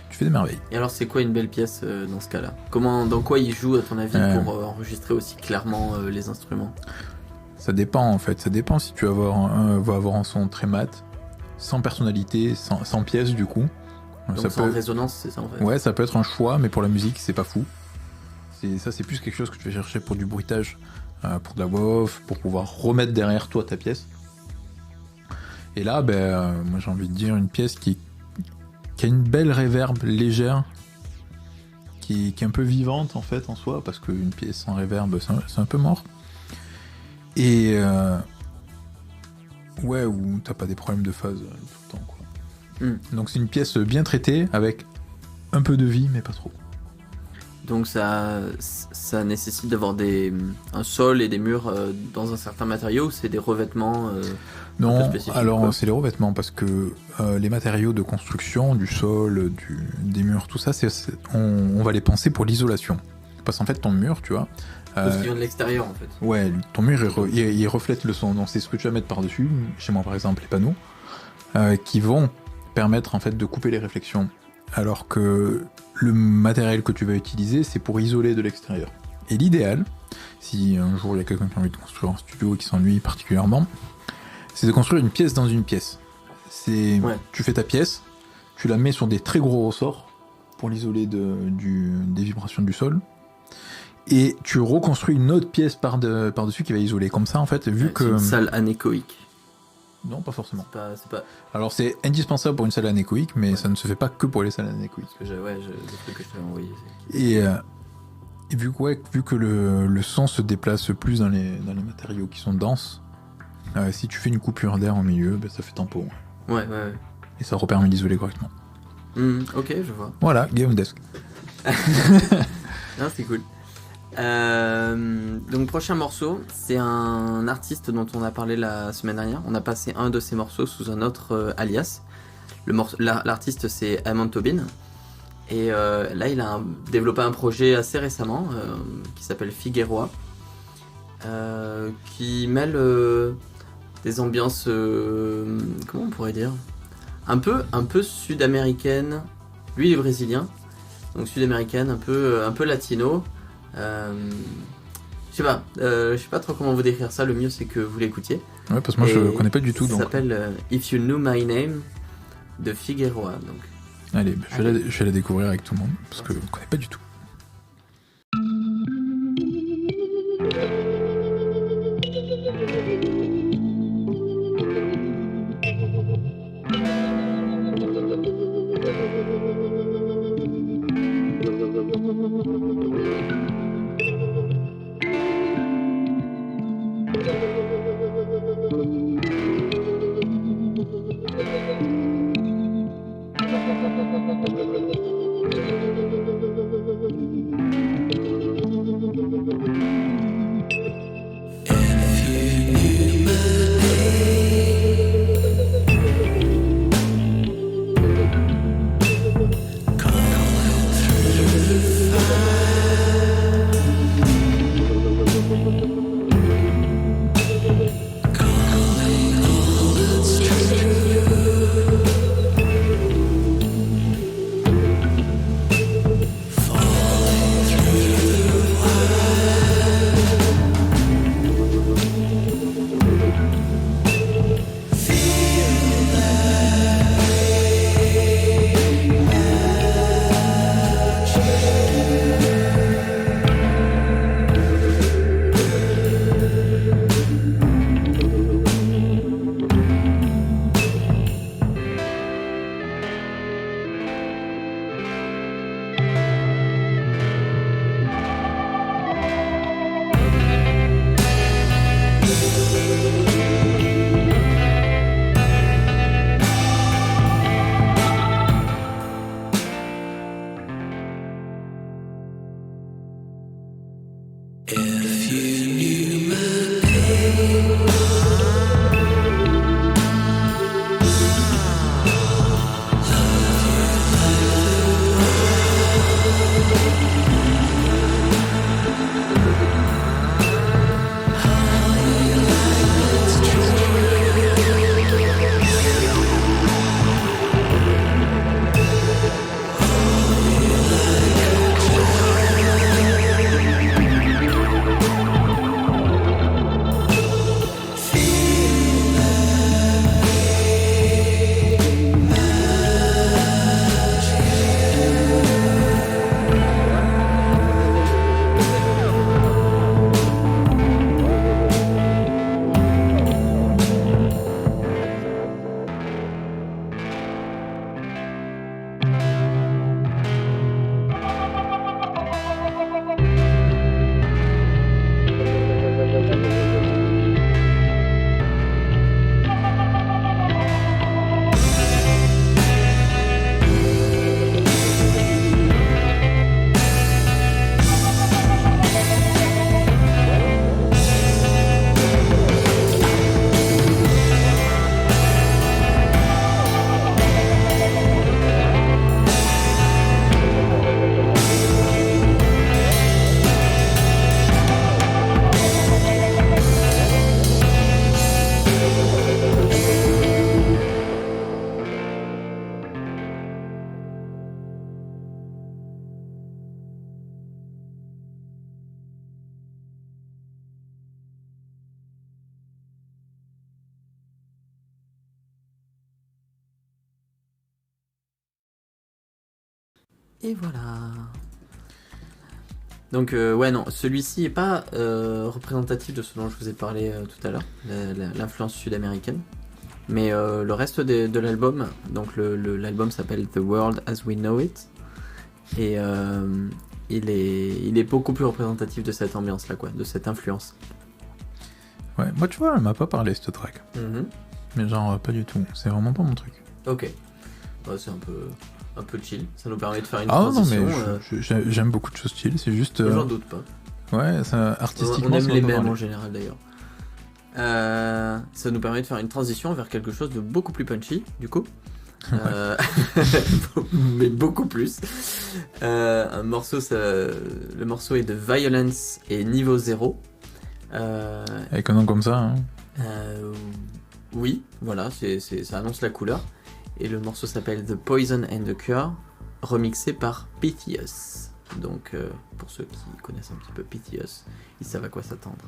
tu fais des merveilles. Et alors, c'est quoi une belle pièce dans ce cas-là? Dans quoi il joue, à ton avis, pour enregistrer aussi clairement les instruments? Ça dépend, en fait. Ça dépend si tu vas avoir un son très mat, sans personnalité, sans pièce, du coup. Donc ça sans peut... résonance, c'est ça en fait? Ouais, ça peut être un choix, mais pour la musique, c'est pas fou. C'est plus quelque chose que tu vas chercher pour du bruitage, pour de la voix off, pour pouvoir remettre derrière toi ta pièce. Et là, moi j'ai envie de dire une pièce qui a une belle réverb légère, qui est un peu vivante en fait en soi, parce qu'une pièce sans réverb, c'est un peu mort. Et ouais, où t'as pas des problèmes de phase tout le temps, quoi. Donc c'est une pièce bien traitée, avec un peu de vie, mais pas trop. Donc ça nécessite d'avoir un sol et des murs dans un certain matériau, ou c'est des revêtements un Non, peu spécifiques, alors quoi. c'est les revêtements, parce que les matériaux de construction, du sol, des murs, tout ça, on va les penser pour l'isolation. Parce qu'en fait, ton mur, tu vois... Parce qu'il vient de l'extérieur en fait. Ouais, ton mur, il reflète le son. Donc c'est ce que tu vas mettre par-dessus, chez moi par exemple, les panneaux, qui vont permettre en fait de couper les réflexions. Alors que le matériel que tu vas utiliser, c'est pour isoler de l'extérieur. Et l'idéal, si un jour il y a quelqu'un qui a envie de construire un studio et qui s'ennuie particulièrement, c'est de construire une pièce dans une pièce. Tu fais ta pièce, tu la mets sur des très gros ressorts pour l'isoler des vibrations du sol, et tu reconstruis une autre pièce par-dessus qui va isoler. Comme ça, en fait, vu que... C'est une salle anéchoïque. Non, pas forcément. C'est pas... Alors c'est indispensable pour une salle anéchoïque, mais ça ne se fait pas que pour les salles anéchoïques. Parce que le truc que je t'avais envoyé. Et vu que le son se déplace plus dans les matériaux qui sont denses, si tu fais une coupure d'air au milieu, ça fait tampon. Ouais. Et ça permet d'isoler correctement. Ok, je vois. Voilà, Guillaume Desk. Non, c'est cool. Donc prochain morceau, c'est un artiste dont on a parlé la semaine dernière. On a passé un de ses morceaux sous un autre alias. L'artiste c'est Amon Tobin. Et là il a développé un projet assez récemment qui s'appelle Figueroa, qui mêle des ambiances, comment on pourrait dire, un peu sud-américaine. Lui il est brésilien, donc sud-américaine, un peu latino. Je sais pas trop comment vous décrire ça. Le mieux c'est que vous l'écoutiez. Ouais, parce que moi je connais pas du tout. Ça s'appelle If You Knew My Name de Figueroa. Donc. Allez, je vais la découvrir avec tout le monde parce que je connais pas du tout. Et voilà. Donc ouais non, celui-ci est pas représentatif de ce dont je vous ai parlé tout à l'heure, l'influence sud-américaine. Mais le reste de l'album, donc l'album s'appelle The World as We Know It, et il est beaucoup plus représentatif de cette ambiance là quoi, de cette influence. Ouais, moi tu vois, elle m'a pas parlé cette track. Mais genre pas du tout, c'est vraiment pas mon truc. Ok. Ouais, c'est un peu chill, ça nous permet de faire une Ah non transition. mais j'aime beaucoup de choses chill, c'est juste... J'en doute pas. Ouais, ça, artistiquement... On aime ça les m'a pas mêmes parlé. en général d'ailleurs. Ça nous permet de faire une transition vers quelque chose de beaucoup plus punchy, du coup. Mais beaucoup plus. Le morceau est de Violence et Niveau 0. Avec un nom comme ça, hein. Oui, voilà, ça annonce la couleur. Et le morceau s'appelle The Poison and the Cure, remixé par Pythias. Donc, pour ceux qui connaissent un petit peu Pythias, ils savent à quoi s'attendre.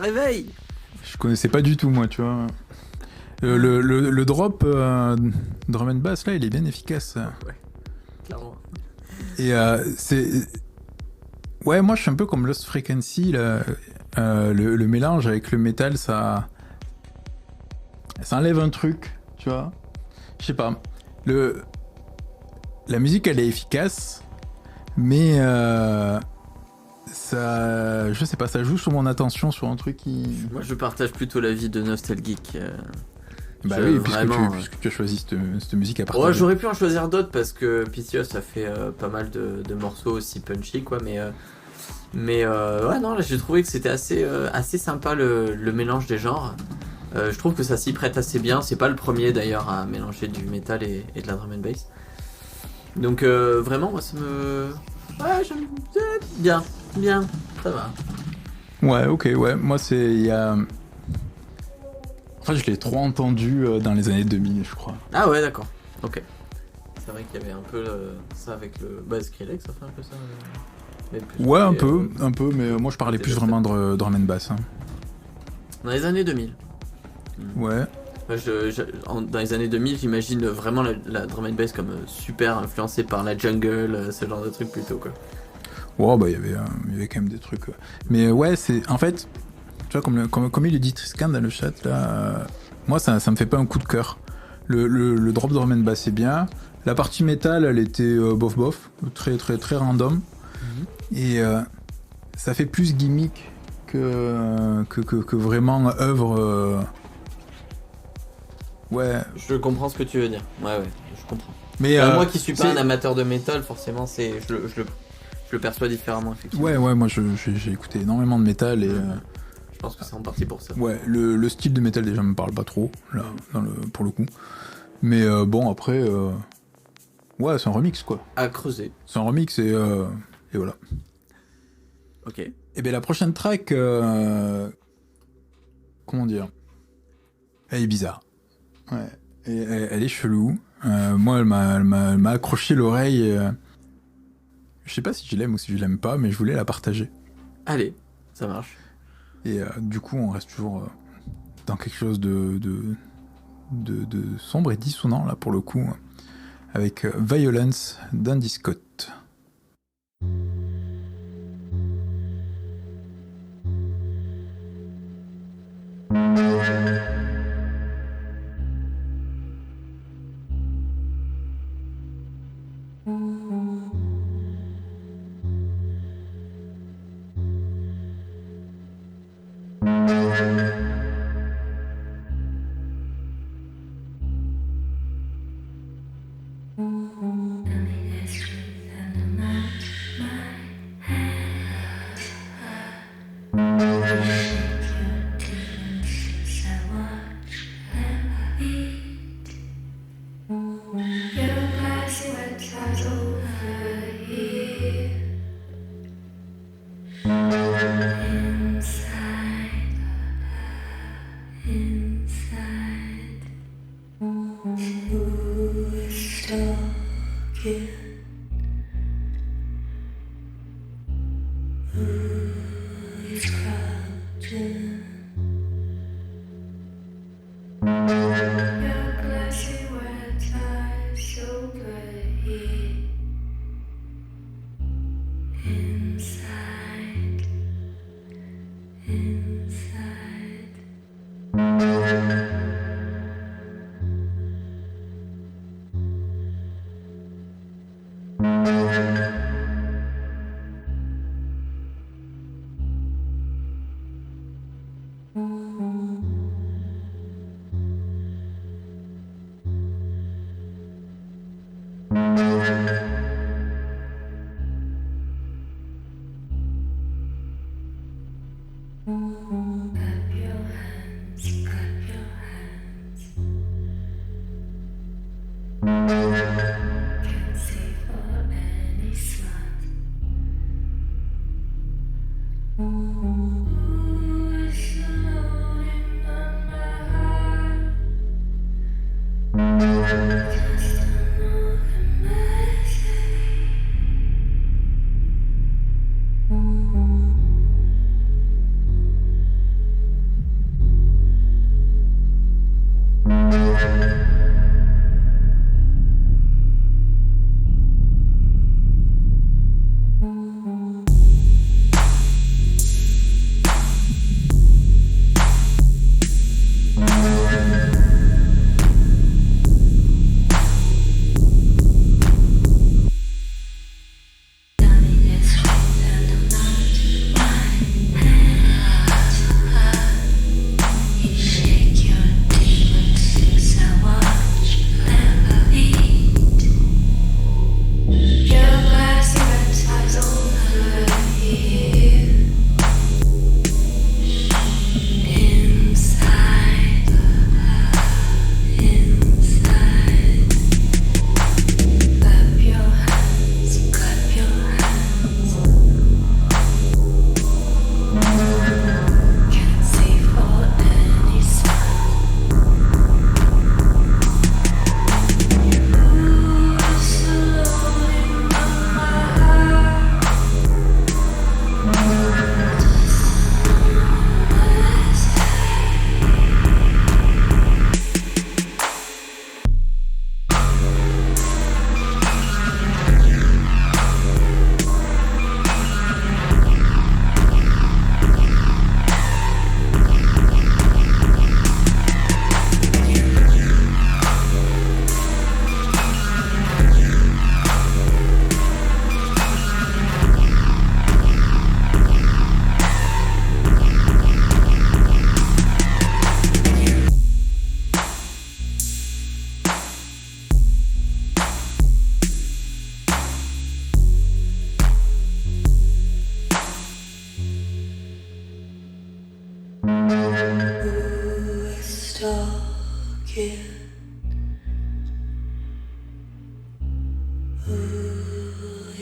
réveille. Je connaissais pas du tout, moi, tu vois. Le drop drum and bass, là, il est bien efficace. Ouais, clairement. Et c'est... Ouais, moi, je suis un peu comme Lost Frequency, là. Le mélange avec le métal, ça enlève un truc, tu vois. Je sais pas. La musique, elle est efficace, mais ça... Je sais pas, ça joue sur mon attention, sur un truc qui... Moi, je partage plutôt l'avis de Nostalgeek. Bah Je- oui, vraiment, puisque tu as choisi cette musique à partager. Ouais, j'aurais pu en choisir d'autres parce que PCO ça fait pas mal de morceaux aussi punchy quoi, mais ouais non, là j'ai trouvé que c'était assez sympa le mélange des genres. Je trouve que ça s'y prête assez bien. C'est pas le premier d'ailleurs à mélanger du métal et de la drum and bass. Donc vraiment moi ça me ouais j'aime bien ça va. Ouais, ok, ouais. Moi, il y a... Enfin, je l'ai trop entendu dans les années 2000, je crois. Ah ouais d'accord. Ok. C'est vrai qu'il y avait un peu ça avec le Skrillex, ça fait un peu ça. Mais plus Ouais, un côté, peu, mais moi, je parlais c'était plus le vraiment de drum and bass. Hein. dans les années 2000. Ouais. Moi, dans les années 2000, j'imagine vraiment la drum and bass comme super influencée par la jungle, ce genre de truc plutôt quoi. Ouais, bah, il y avait quand même des trucs. Mais ouais, c'est... En fait, tu vois, comme il le dit Triscan dans le chat, là... moi, ça me fait pas un coup de cœur. Le drop drum and bass, c'est bien. La partie métal, elle était bof, très, très, très random. Et ça fait plus gimmick que vraiment œuvre... Ouais. Je comprends ce que tu veux dire. Ouais, je comprends. Mais Moi qui suis pas un amateur de métal, forcément, je le perçois différemment, effectivement. Ouais, moi j'ai écouté énormément de métal et Je pense que c'est en partie pour ça. ouais, le style de métal déjà me parle pas trop là, pour le coup. Mais bon après, ouais, c'est un remix quoi. À creuser. C'est un remix et voilà. Ok. Et bien la prochaine track, comment dire, elle est bizarre. Ouais, et elle est chelou. Moi, elle m'a accroché l'oreille. Je sais pas si je l'aime ou si je l'aime pas, mais je voulais la partager. Allez, ça marche. Et du coup, on reste toujours dans quelque chose de sombre et dissonant, là, pour le coup, avec Violence d'Andy Scott.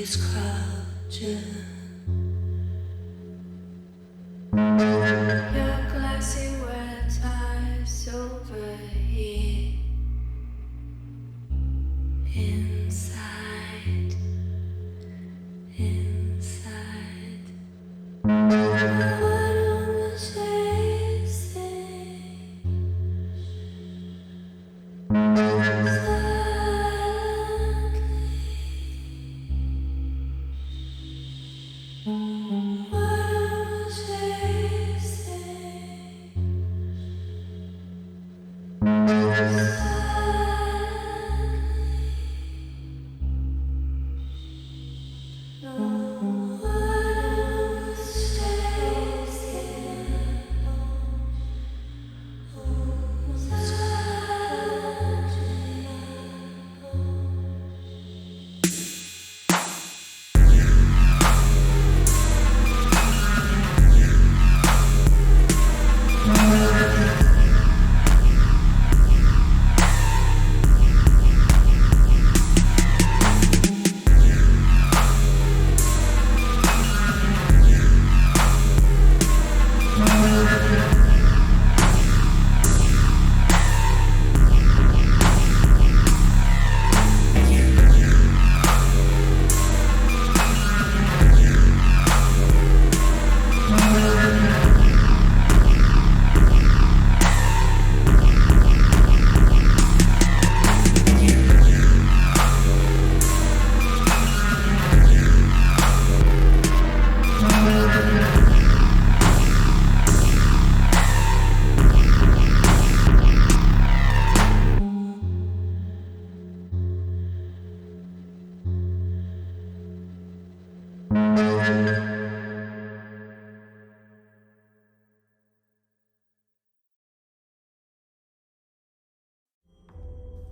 Is crouching. Your glassy words are sober here. Inside. What almost says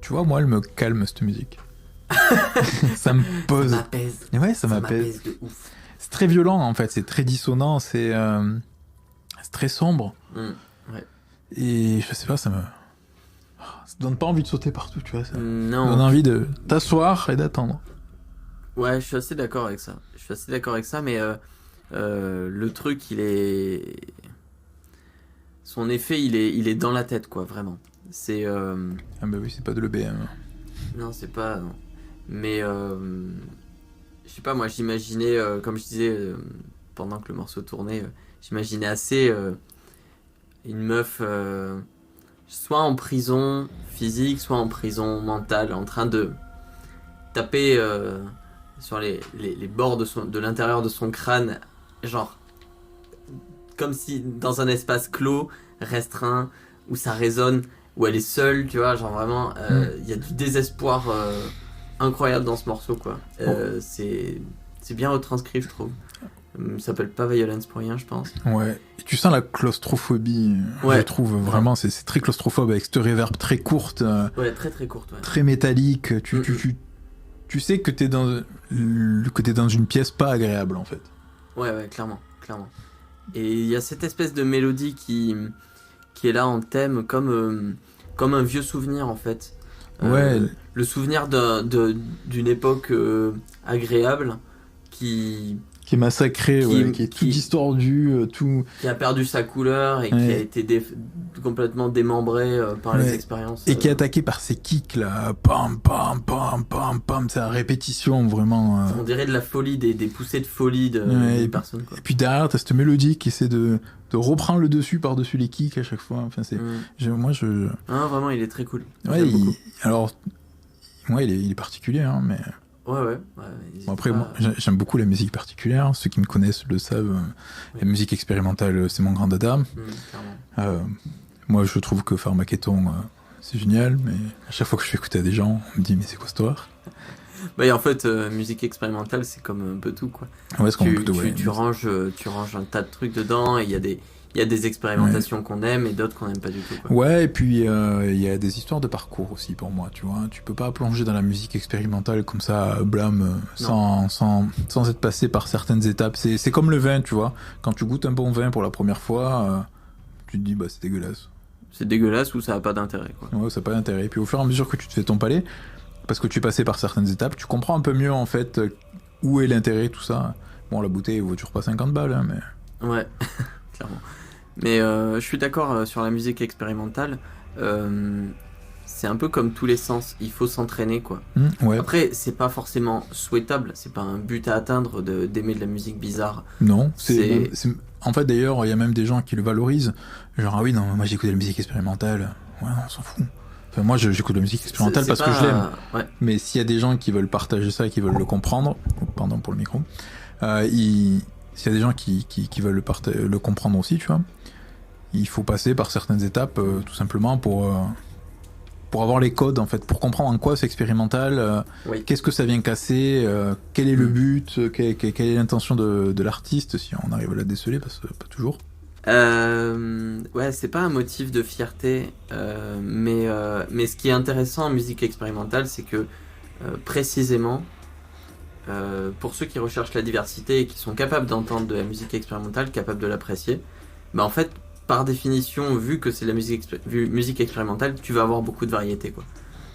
Tu vois, moi, elle me calme, cette musique. Ça me pose. Ça m'apaise. Ouais, ça m'apaise. De ouf. C'est très violent, en fait. C'est très dissonant. C'est très sombre. Ouais. Et je sais pas, ça donne pas envie de sauter partout, tu vois. Ça Non. donne envie de t'asseoir et d'attendre. Ouais, je suis assez d'accord avec ça. Mais le truc, son effet, il est dans la tête, quoi, vraiment. C'est. Ah bah oui, c'est pas de l'EBM. Non, c'est pas. Non. Mais je sais pas, moi, j'imaginais, comme je disais pendant que le morceau tournait, j'imaginais assez une meuf, soit en prison physique, soit en prison mentale, en train de taper sur les bords de l'intérieur de son crâne, genre comme si dans un espace clos, restreint, où ça résonne, où elle est seule, tu vois, genre vraiment, y a du désespoir incroyable dans ce morceau, quoi. C'est bien retranscrit, je trouve. Ça s'appelle pas Violence pour rien, je pense. Ouais. Et tu sens la claustrophobie, Ouais. je trouve, vraiment, c'est très claustrophobe avec cette reverb très courte, Ouais, très très courte, ouais. très métallique. Tu sais que t'es dans une pièce pas agréable, en fait. Ouais, clairement. Et il y a cette espèce de mélodie qui est là en thème comme un vieux souvenir, en fait. Ouais. Le souvenir d'une époque agréable qui Qui est massacré, qui est tout distordu, tout... a perdu sa couleur et qui a été complètement démembré par les expériences. Et qui est attaqué par ces kicks, là. Pam, pam, pam, pam, pam. C'est la répétition, vraiment. On dirait de la folie, des poussées de folie des personnes, quoi. Et puis derrière, t'as cette mélodie qui essaie de reprendre le dessus par-dessus les kicks à chaque fois. Enfin, c'est... Ah, vraiment, il est très cool. Ouais, alors... Ouais, il est particulier, hein, mais... Ouais. Bon, après, moi, j'aime beaucoup la musique particulière. Ceux qui me connaissent le savent. La musique expérimentale, c'est mon grand dada. Moi, je trouve que Pharmaketon, c'est génial, mais à chaque fois que je fais écouter à des gens, on me dit, mais c'est quoi cette histoire ? Bah, en fait, musique expérimentale, c'est comme un peu tout, quoi. Ouais, c'est comme un peu tout, tu ranges un tas de trucs dedans, et il y a des expérimentations qu'on aime et d'autres qu'on n'aime pas du tout, quoi. Ouais, et puis il y a des histoires de parcours aussi pour moi, tu vois. Tu peux pas plonger dans la musique expérimentale comme ça, blâme, sans être passé par certaines étapes. C'est comme le vin, tu vois. Quand tu goûtes un bon vin pour la première fois, tu te dis, bah c'est dégueulasse. C'est dégueulasse ou ça a pas d'intérêt, quoi. Ouais, ça n'a pas d'intérêt. Et puis au fur et à mesure que tu te fais ton palais, parce que tu passais par certaines étapes, tu comprends un peu mieux en fait où est l'intérêt, tout ça. Bon, la bouteille vaut toujours pas 50 balles, hein, mais. Ouais, clairement. Mais je suis d'accord sur la musique expérimentale. C'est un peu comme tous les sens, il faut s'entraîner, quoi. Ouais. Après, c'est pas forcément souhaitable, c'est pas un but à atteindre d'aimer de la musique bizarre. Non, C'est- en fait d'ailleurs, il y a même des gens qui le valorisent. Genre, ah oui, non, moi j'écoute de la musique expérimentale. Ouais, non, on s'en fout. Enfin, moi j'écoute de la musique expérimentale C'est parce que pas- je l'aime. Ouais. Mais s'il y a des gens qui veulent partager ça, qui veulent le comprendre, pardon pour le micro, s'il y a des gens qui veulent le comprendre aussi, tu vois, il faut passer par certaines étapes tout simplement pour avoir les codes en fait, pour comprendre en quoi c'est expérimental, Oui. qu'est-ce que ça vient casser, quel est le but, quelle est l'intention de l'artiste, si on arrive à la déceler, parce que pas toujours. Ouais, c'est pas un motif de fierté, mais ce qui est intéressant en musique expérimentale, c'est que précisément, pour ceux qui recherchent la diversité et qui sont capables d'entendre de la musique expérimentale, capables de l'apprécier, bah en fait, par définition, vu que c'est de la musique expérimentale, tu vas avoir beaucoup de variété, quoi,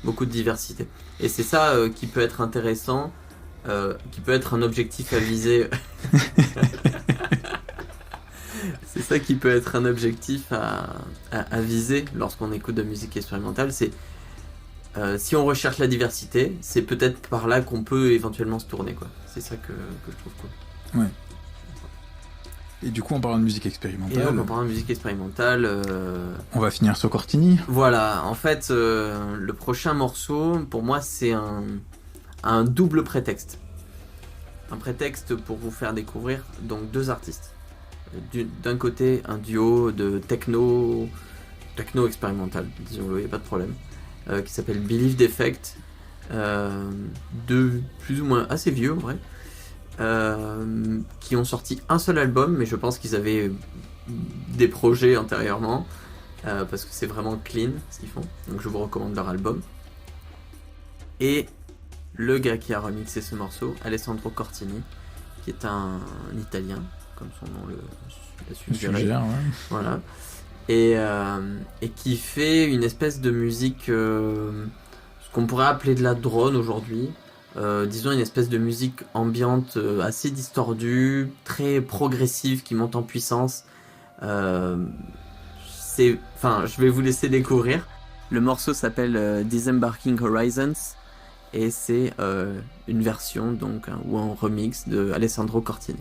beaucoup de diversité. Et c'est ça qui peut être intéressant, qui peut être un objectif à viser. C'est ça qui peut être un objectif à viser lorsqu'on écoute de la musique expérimentale. C'est si on recherche la diversité, c'est peut-être par là qu'on peut éventuellement se tourner, quoi. C'est ça que je trouve cool. Ouais. Et du coup, en parlant de musique Et expérimentale, donc, en parlant de musique expérimentale, on va finir sur Cortini. voilà. En fait, le prochain morceau, pour moi, c'est un double prétexte. Un prétexte pour vous faire découvrir donc deux artistes. D'un côté, un duo de techno expérimental, disons-le, il n'y a pas de problème, qui s'appelle Believe Defect, deux plus ou moins assez vieux en vrai, qui ont sorti un seul album, mais je pense qu'ils avaient des projets antérieurement, parce que c'est vraiment clean ce qu'ils font, donc je vous recommande leur album. Et le gars qui a remixé ce morceau, Alessandro Cortini, qui est un Italien, comme son nom le suggérait. Suggère, ouais. Voilà. Et qui fait une espèce de musique, ce qu'on pourrait appeler de la drone aujourd'hui. Disons une espèce de musique ambiante assez distordue, très progressive, qui monte en puissance. Je vais vous laisser découvrir. Le morceau s'appelle Disembarking Horizons. Et c'est une version, donc, ou un remix de Alessandro Cortini.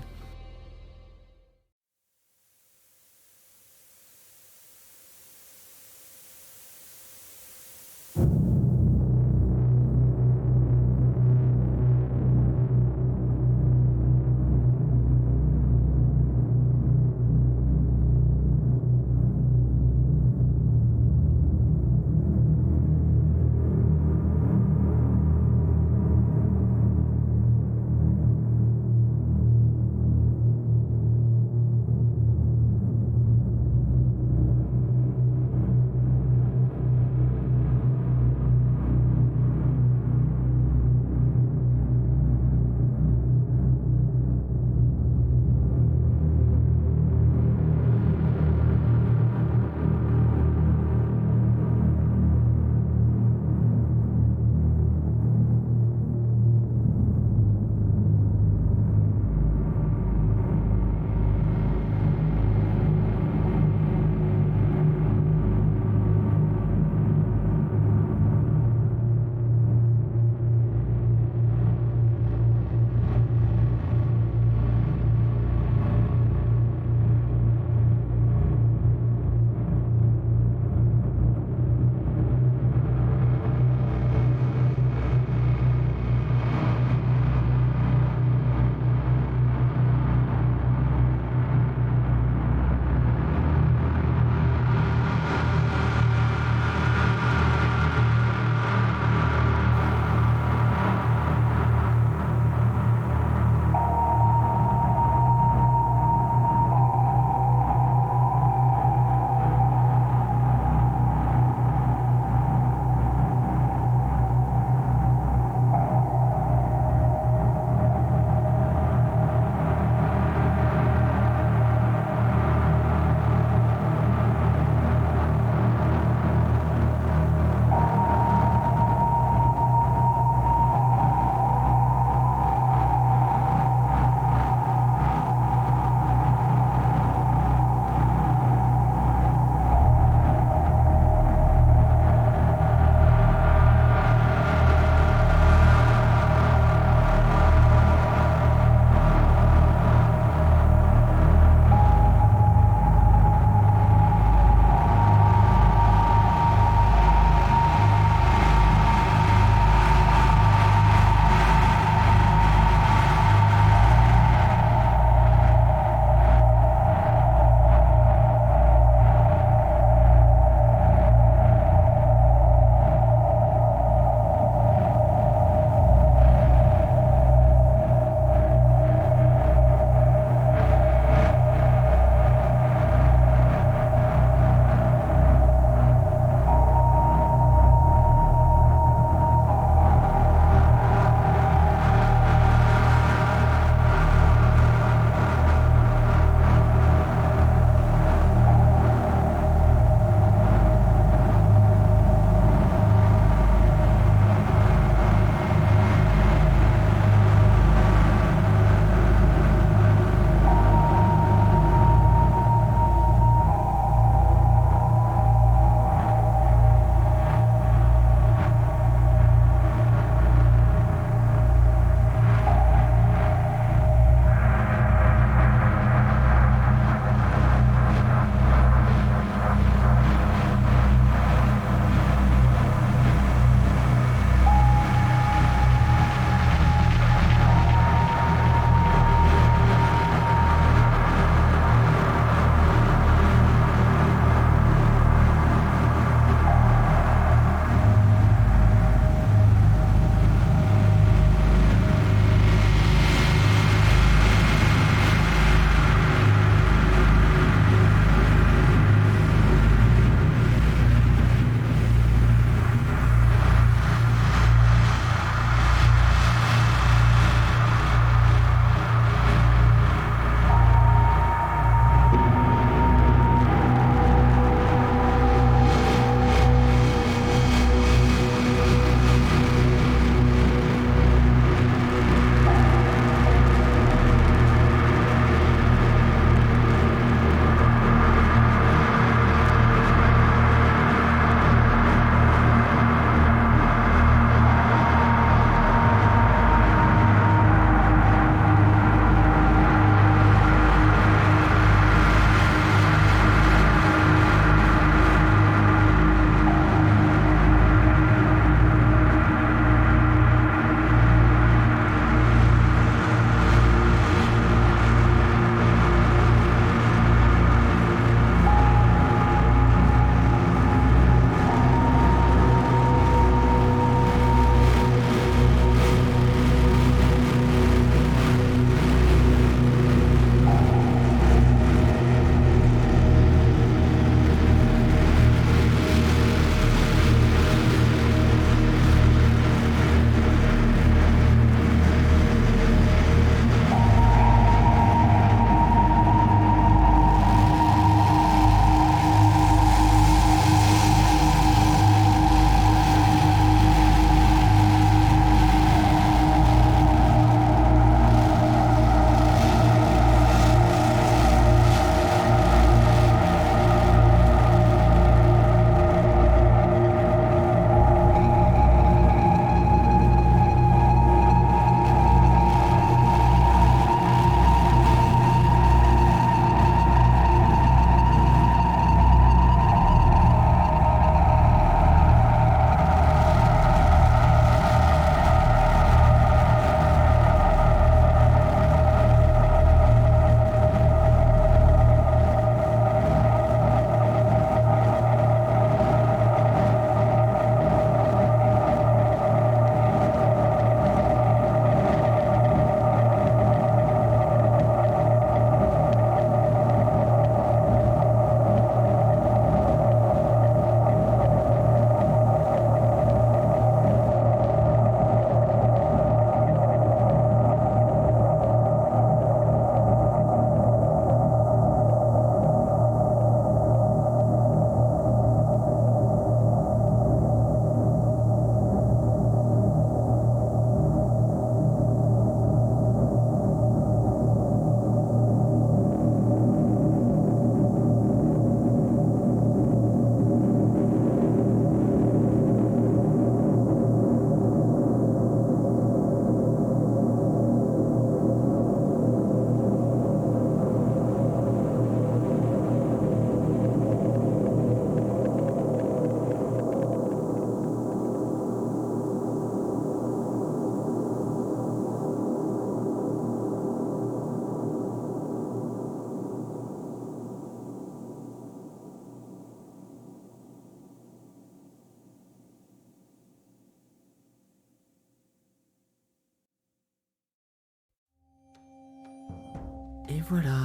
Et voilà.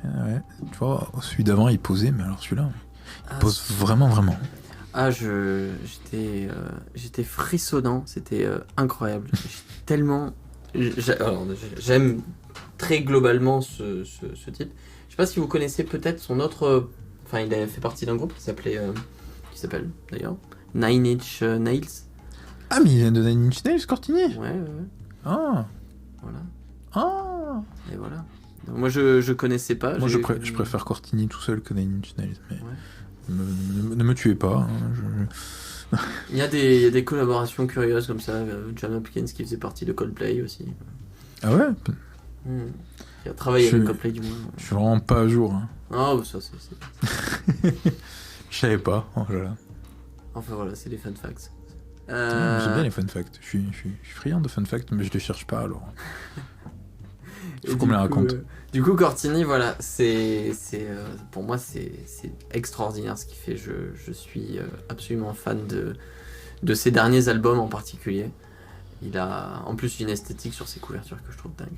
Ah ouais. Tu vois, celui d'avant, il posait, mais alors celui-là, il Ah, pose vraiment, vraiment. Ah, j'étais frissonnant, c'était incroyable. Tellement. Alors, j'aime très globalement ce type. Je sais pas si vous connaissez peut-être son autre. Enfin, il a fait partie d'un groupe qui s'appelle d'ailleurs Nine Inch Nails. Ah, mais il vient de Nine Inch Nails, Cortini. Ouais. Ah, Voilà. ah. Et voilà. Donc, moi, je connaissais pas. Moi, j'ai- je préfère Cortini tout seul que Nine Inch Nails, mais Ouais. ne me tuez pas. Il y a des collaborations curieuses comme ça. John Hopkins qui faisait partie de Coldplay aussi. Ah ouais. Qui a travaillé Je- avec Coldplay du moins. Je suis vraiment pas à jour. Hein. Ah, ça c'est. Je savais pas. Oh là là. Enfin voilà, c'est les fun facts. J'aime bien les fun facts. Je suis friand de fun facts, mais je les cherche pas alors. Et Faut qu'on me les du coup, raconte. Du coup, Cortini, voilà, pour moi, c'est extraordinaire ce qu'il fait. Je suis absolument fan de ses derniers albums en particulier. Il a en plus une esthétique sur ses couvertures que je trouve dingue.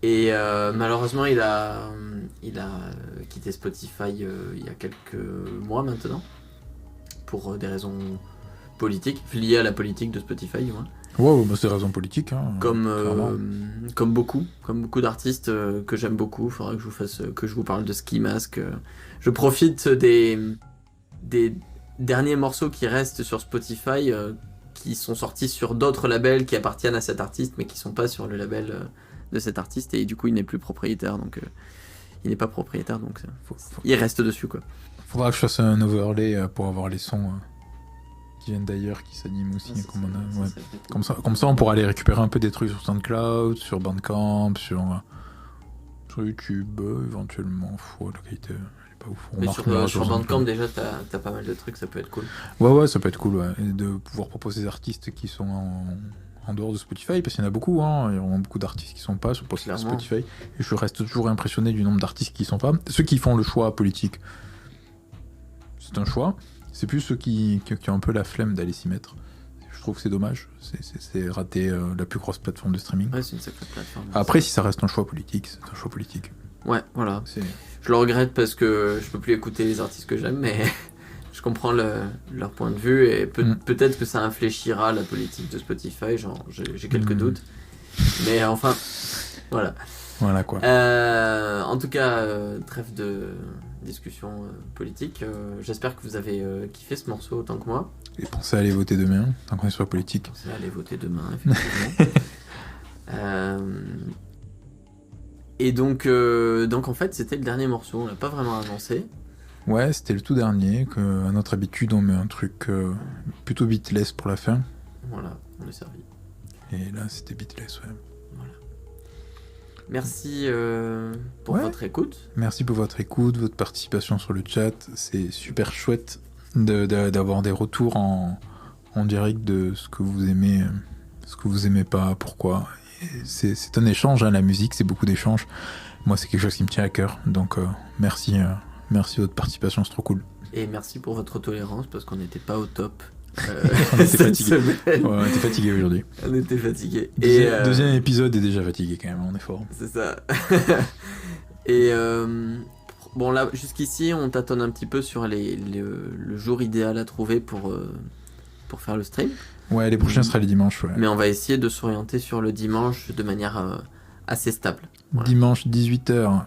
Et malheureusement, il a quitté Spotify il y a quelques mois maintenant, pour des raisons politiques, liées à la politique de Spotify du moins. Wow, bah c'est raison politique. Hein, clairement. Comme beaucoup d'artistes que j'aime beaucoup. Il faudra que je vous parle de Ski Mask. Je profite des derniers morceaux qui restent sur Spotify, qui sont sortis sur d'autres labels qui appartiennent à cet artiste, mais qui sont pas sur le label de cet artiste, et du coup il n'est plus propriétaire, donc il n'est pas propriétaire, donc il reste dessus quoi. Faudra que je fasse un overlay pour avoir les sons qui viennent d'ailleurs, qui s'animent aussi. Comme, on a, ouais. Comme ça, on pourra aller récupérer un peu des trucs sur SoundCloud, sur Bandcamp, sur YouTube, éventuellement. La qualité, elle est pas ouf. On Mais marque sur Bandcamp déjà t'as pas mal de trucs, ça peut être cool. Ouais, ça peut être cool, ouais. Et de pouvoir proposer des artistes qui sont en dehors de Spotify, parce qu'il y en a beaucoup, hein. Il y a vraiment beaucoup d'artistes qui sont pas sur Spotify. Et je reste toujours impressionné du nombre d'artistes qui sont pas. Ceux qui font le choix politique, c'est un choix. C'est plus ceux qui ont un peu la flemme d'aller s'y mettre. Je trouve que c'est dommage. C'est rater la plus grosse plateforme de streaming. Ouais, c'est une sacrée plateforme. Après, si ça reste un choix politique, c'est un choix politique. Ouais, voilà. Je le regrette parce que je peux plus écouter les artistes que j'aime, mais je comprends leur point de vue, et peut-être que ça infléchira la politique de Spotify, genre j'ai quelques doutes. Mais enfin, voilà. Voilà quoi. En tout cas, trêve de discussion politique. J'espère que vous avez kiffé ce morceau autant que moi. Et pensez à aller voter demain, tant qu'on est sur la politique. Pensez à aller voter demain, effectivement. Et donc en fait, c'était le dernier morceau, on l'a pas vraiment annoncé. Ouais, c'était le tout dernier, à notre habitude, on met un truc plutôt beatless pour la fin. Voilà, on est servi. Et là, c'était beatless, ouais. Voilà. Merci pour votre écoute. Merci pour votre écoute, votre participation sur le chat. C'est super chouette d'avoir des retours en direct de ce que vous aimez, ce que vous aimez pas, pourquoi. C'est un échange, hein, la musique, c'est beaucoup d'échanges. Moi, c'est quelque chose qui me tient à cœur. Donc, merci de votre participation, c'est trop cool. Et merci pour votre tolérance, parce qu'on n'était pas au top. On était fatigué. Ouais, on était fatigué aujourd'hui. On était fatigué. Deuxième épisode est déjà fatigué quand même, on est fort. C'est ça. Et bon, là, jusqu'ici, on tâtonne un petit peu sur le jour idéal à trouver pour faire le stream. Ouais, les prochains sera les dimanches. Ouais. Mais on va essayer de s'orienter sur le dimanche de manière assez stable. Voilà. Dimanche 18h